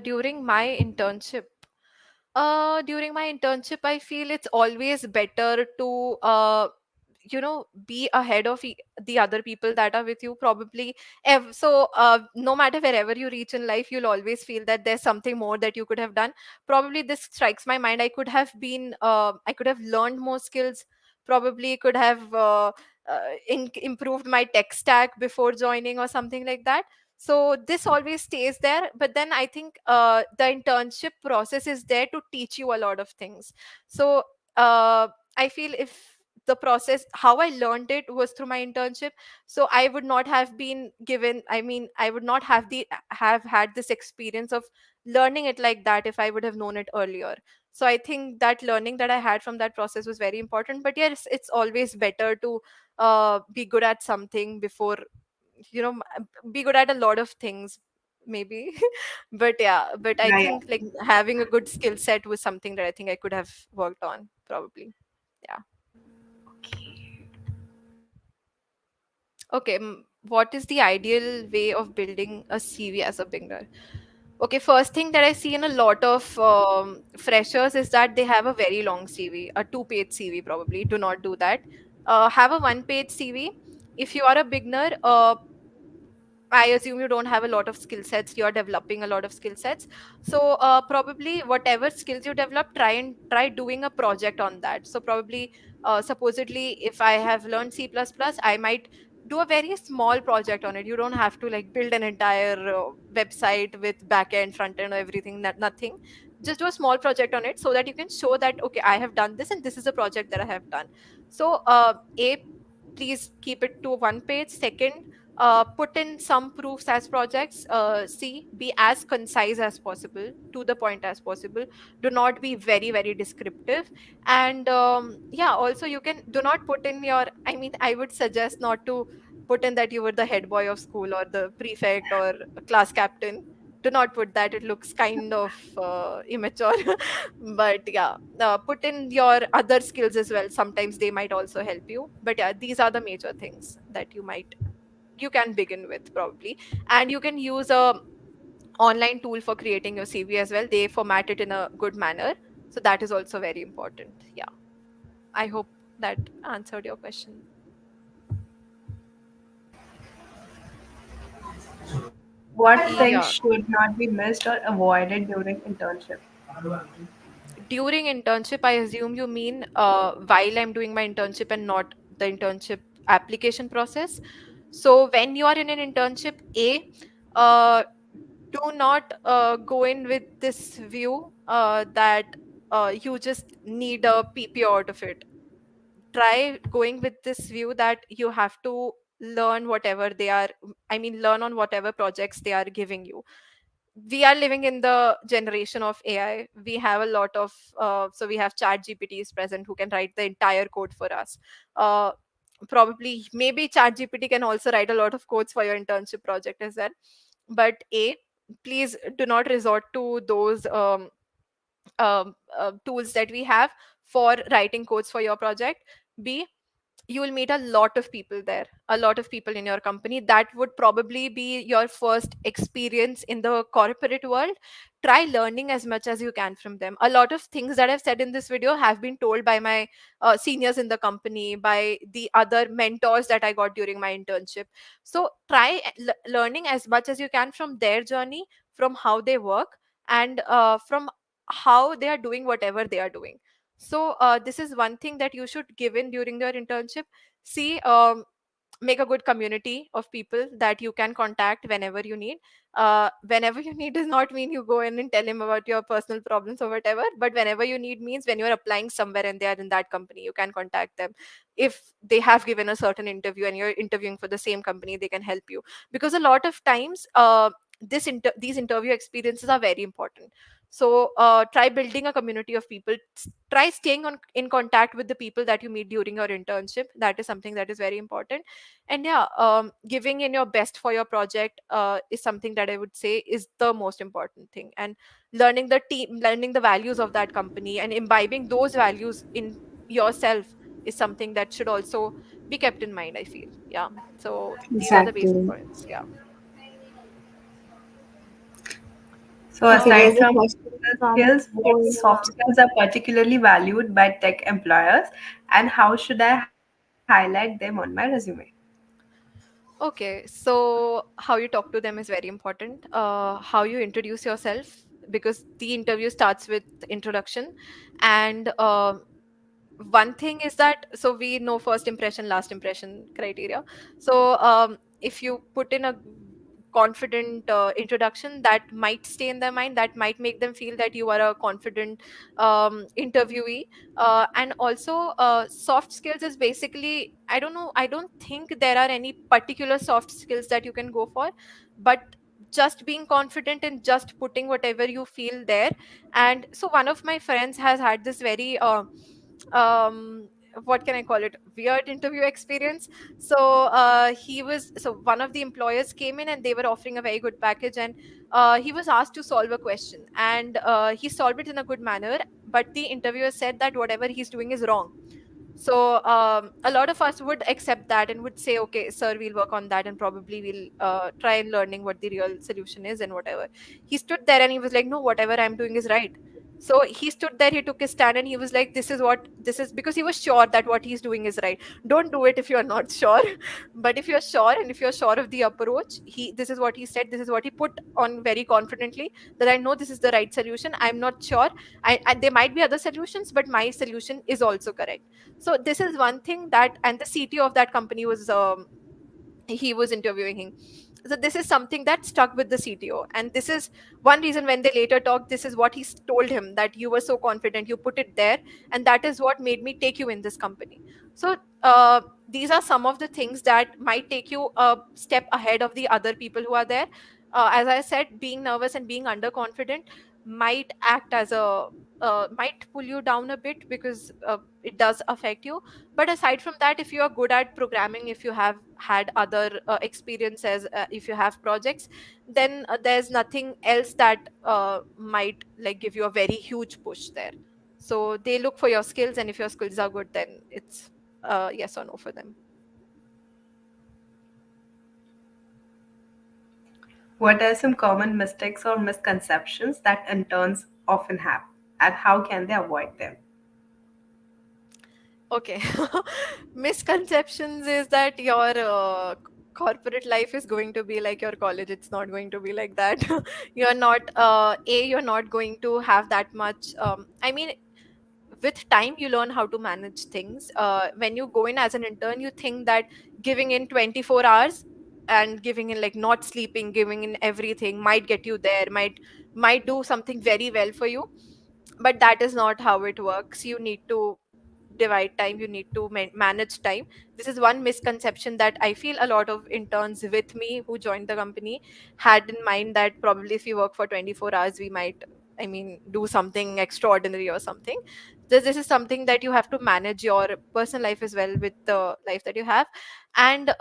During my internship, I feel it's always better to be ahead of the other people that are with you, probably. So no matter wherever you reach in life, you'll always feel that there's something more that you could have done. Probably this strikes my mind, I could have learned more skills, probably could have improved my tech stack before joining or something like that. So this always stays there, but then I think the internship process is there to teach you a lot of things. So I feel if the process how I learned it was through my internship, so I would not have been given, I mean, I would not have had this experience of learning it like that if I would have known it earlier. So I think that learning that I had from that process was very important. But yes, it's always better to be good at something before, be good at a lot of things, maybe. But yeah, but I Yeah, think like yeah. having a good skill set was something that I think I could have worked on probably. Yeah. Okay. Okay, what is the ideal way of building a CV as a beginner? Okay, first thing that I see in a lot of freshers is that they have a very long CV, a two-page CV probably. Do not do that. Have a one-page CV. If you are a beginner, I assume you don't have a lot of skill sets. You're developing a lot of skill sets. So probably whatever skills you develop, try doing a project on that. So probably supposedly if I have learned C++, I might do a very small project on it. You don't have to like build an entire website with backend, front end, or everything. That nothing. Just do a small project on it so that you can show that okay, I have done this and this is a project that I have done. So a please keep it to one page. Second, put in some proofs as projects. C, be as concise as possible, to the point as possible. Do not be very very descriptive. And yeah, also you can do not put in your, I mean, I would suggest not to put in that you were the head boy of school or the prefect or a class captain. Do not put that, it looks kind of immature. But yeah, put in your other skills as well, sometimes they might also help you. But yeah, these are the major things that you can begin with probably. And you can use a online tool for creating your CV as well. They format it in a good manner, so that is also very important. Yeah, I hope that answered your question. What things Yeah, should not be missed or avoided during internship? during internship I assume you mean while I'm doing my internship and not the internship application process. So when you are in an internship, uh, do not go in with this view that you just need a PPO out of it. Try going with this view that you have to learn whatever they are, I mean, learn on whatever projects they are giving you. We are living in the generation of AI. We have a lot of so we have chat GPTs present who can write the entire code for us. uh, Probably maybe chat GPT can also write a lot of codes for your internship project as well. But please do not resort to those tools that we have for writing codes for your project. B, you will meet a lot of people there, a lot of people in your company. That would probably be your first experience in the corporate world. Try learning as much as you can from them. A lot of things that I've said in this video have been told by my seniors in the company, by the other mentors that I got during my internship. So try learning as much as you can from their journey, from how they work, and from how they are doing whatever they are doing. So this is one thing that you should give in during your internship. See, make a good community of people that you can contact whenever you need. Whenever you need does not mean you go in and tell him about your personal problems or whatever. But whenever you need means when you're applying somewhere and they are in that company, you can contact them. If they have given a certain interview and you're interviewing for the same company, they can help you. Because a lot of times, these interview experiences are very important. So try building a community of people. Try staying in contact with the people that you meet during your internship. That is something that is very important. And yeah, giving in your best for your project is something that I would say is the most important thing. And learning the team, learning the values of that company and imbibing those values in yourself is something that should also be kept in mind, I feel. Yeah, so these are the basic Exactly. points. Yeah. So, Okay, aside there's a from question technical from skills, what soft skills are particularly valued by tech employers, and how should I highlight them on my resume? Okay, so how you talk to them is very important. How you introduce yourself, because the interview starts with introduction. And one thing is that, so we know first impression, last impression criteria. So if you put in a confident introduction that might stay in their mind, that might make them feel that you are a confident interviewee. And also, soft skills is basically, I don't know, I don't think there are any particular soft skills that you can go for, but just being confident and just putting whatever you feel there. And so one of my friends has had this very um what can I call it, weird interview experience. So one of the employers came in and they were offering a very good package, and he was asked to solve a question, and he solved it in a good manner, but the interviewer said that whatever he's doing is wrong. So a lot of us would accept that and would say, okay, sir, we'll work on that, and probably we'll try and learning what the real solution is and whatever. He stood there and he was like, no, whatever I'm doing is right. So he stood there, he took his stand, and he was like, this is what this is, because he was sure that what he's doing is right. Don't do it if you're not sure. But if you're sure, and if you're sure of the approach, this is what he said, this is what he put on very confidently, that I know this is the right solution. I'm not sure. There might be other solutions, but my solution is also correct. So this is one thing that, and the CTO of that company was he was interviewing him. So this is something that stuck with the CTO, and this is one reason when they later talked, this is what told him, that you were so confident, you put it there, and that is what made me take you in this company. So these are some of the things that might take you a step ahead of the other people who are there. As I said, being nervous and being underconfident might act as a might pull you down a bit, because it does affect you. But aside from that, if you are good at programming, if you have had other experiences, if you have projects, then there's nothing else that might like give you a very huge push there. So they look for your skills, and if your skills are good, then it's yes or no for them. What are some common mistakes or misconceptions that interns often have, and how can they avoid them? Okay. Misconceptions is that your corporate life is going to be like your college. It's not going to be like that. You're not you're not going to have that much I mean, with time you learn how to manage things. When you go in as an intern, you think that giving in 24 hours and giving in, like, not sleeping, giving in everything might get you there, might do something very well for you. But that is not how it works. You need to divide time, you need to manage time. This is one misconception that I feel a lot of interns with me who joined the company had in mind, that probably if we work for 24 hours we might, I mean, do something extraordinary or something. This is something that you have to manage your personal life as well with the life that you have. And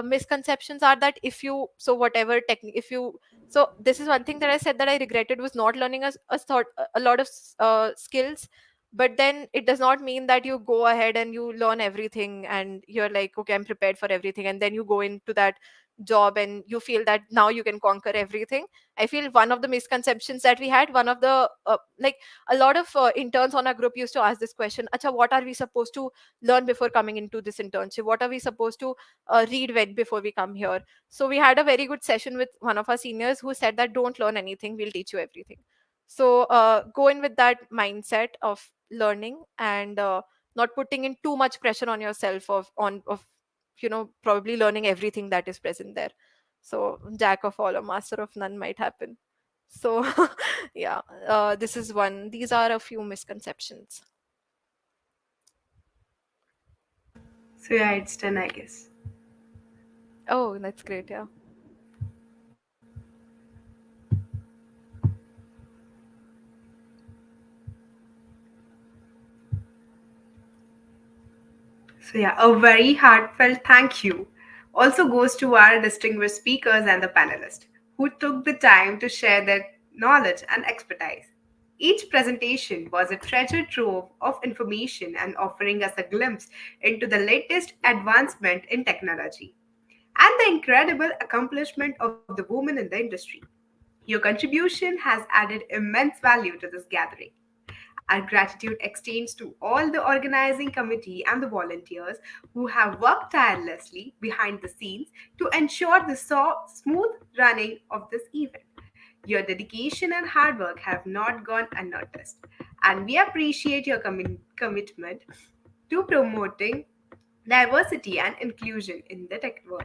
misconceptions are that if you, so whatever technique, if you, so this is one thing that I said that I regretted, was not learning a lot of skills. But then it does not mean that you go ahead and you learn everything and you're like, okay, I'm prepared for everything, and then you go into that job and you feel that now you can conquer everything. I feel one of the misconceptions that we had, one of the like, a lot of interns on our group used to ask this question, acha, what are we supposed to learn before coming into this internship, what are we supposed to read when before we come here. So we had a very good session with one of our seniors who said that don't learn anything, we'll teach you everything. So go in with that mindset of learning, and not putting in too much pressure on yourself of probably learning everything that is present there. So jack of all or master of none might happen. So yeah, this is one, these are a few misconceptions. So yeah, it's 10, I guess. Oh, that's great. Yeah. So, yeah, a very heartfelt thank you also goes to our distinguished speakers and the panelists who took the time to share their knowledge and expertise. Each presentation was a treasure trove of information and offering us a glimpse into the latest advancement in technology and the incredible accomplishment of the women in the industry. Your contribution has added immense value to this gathering. Our gratitude extends to all the organizing committee and the volunteers who have worked tirelessly behind the scenes to ensure the smooth running of this event. Your dedication and hard work have not gone unnoticed, and we appreciate your commitment to promoting diversity and inclusion in the tech world.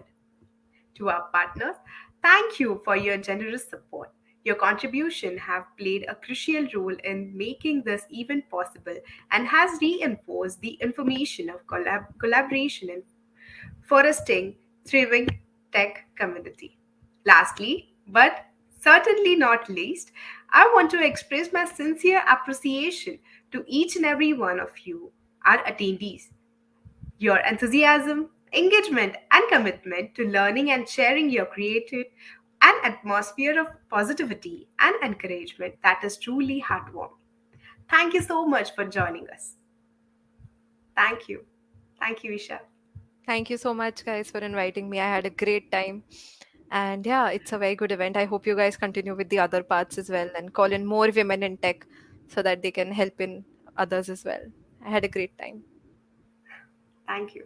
To our partners, Thank you for your generous support. Your contribution have played a crucial role in making this event possible and has reinforced the information of collaboration in foresting thriving tech community. Lastly, but certainly not least, I want to express my sincere appreciation to each and every one of you, our attendees. Your enthusiasm, engagement, and commitment to learning and sharing your created an atmosphere of positivity and encouragement that is truly heartwarming. Thank you so much for joining us. Thank you. Thank you, Isha. Thank you so much, guys, for inviting me. I had a great time. And yeah, it's a very good event. I hope you guys continue with the other parts as well and call in more women in tech so that they can help in others as well. I had a great time. Thank you.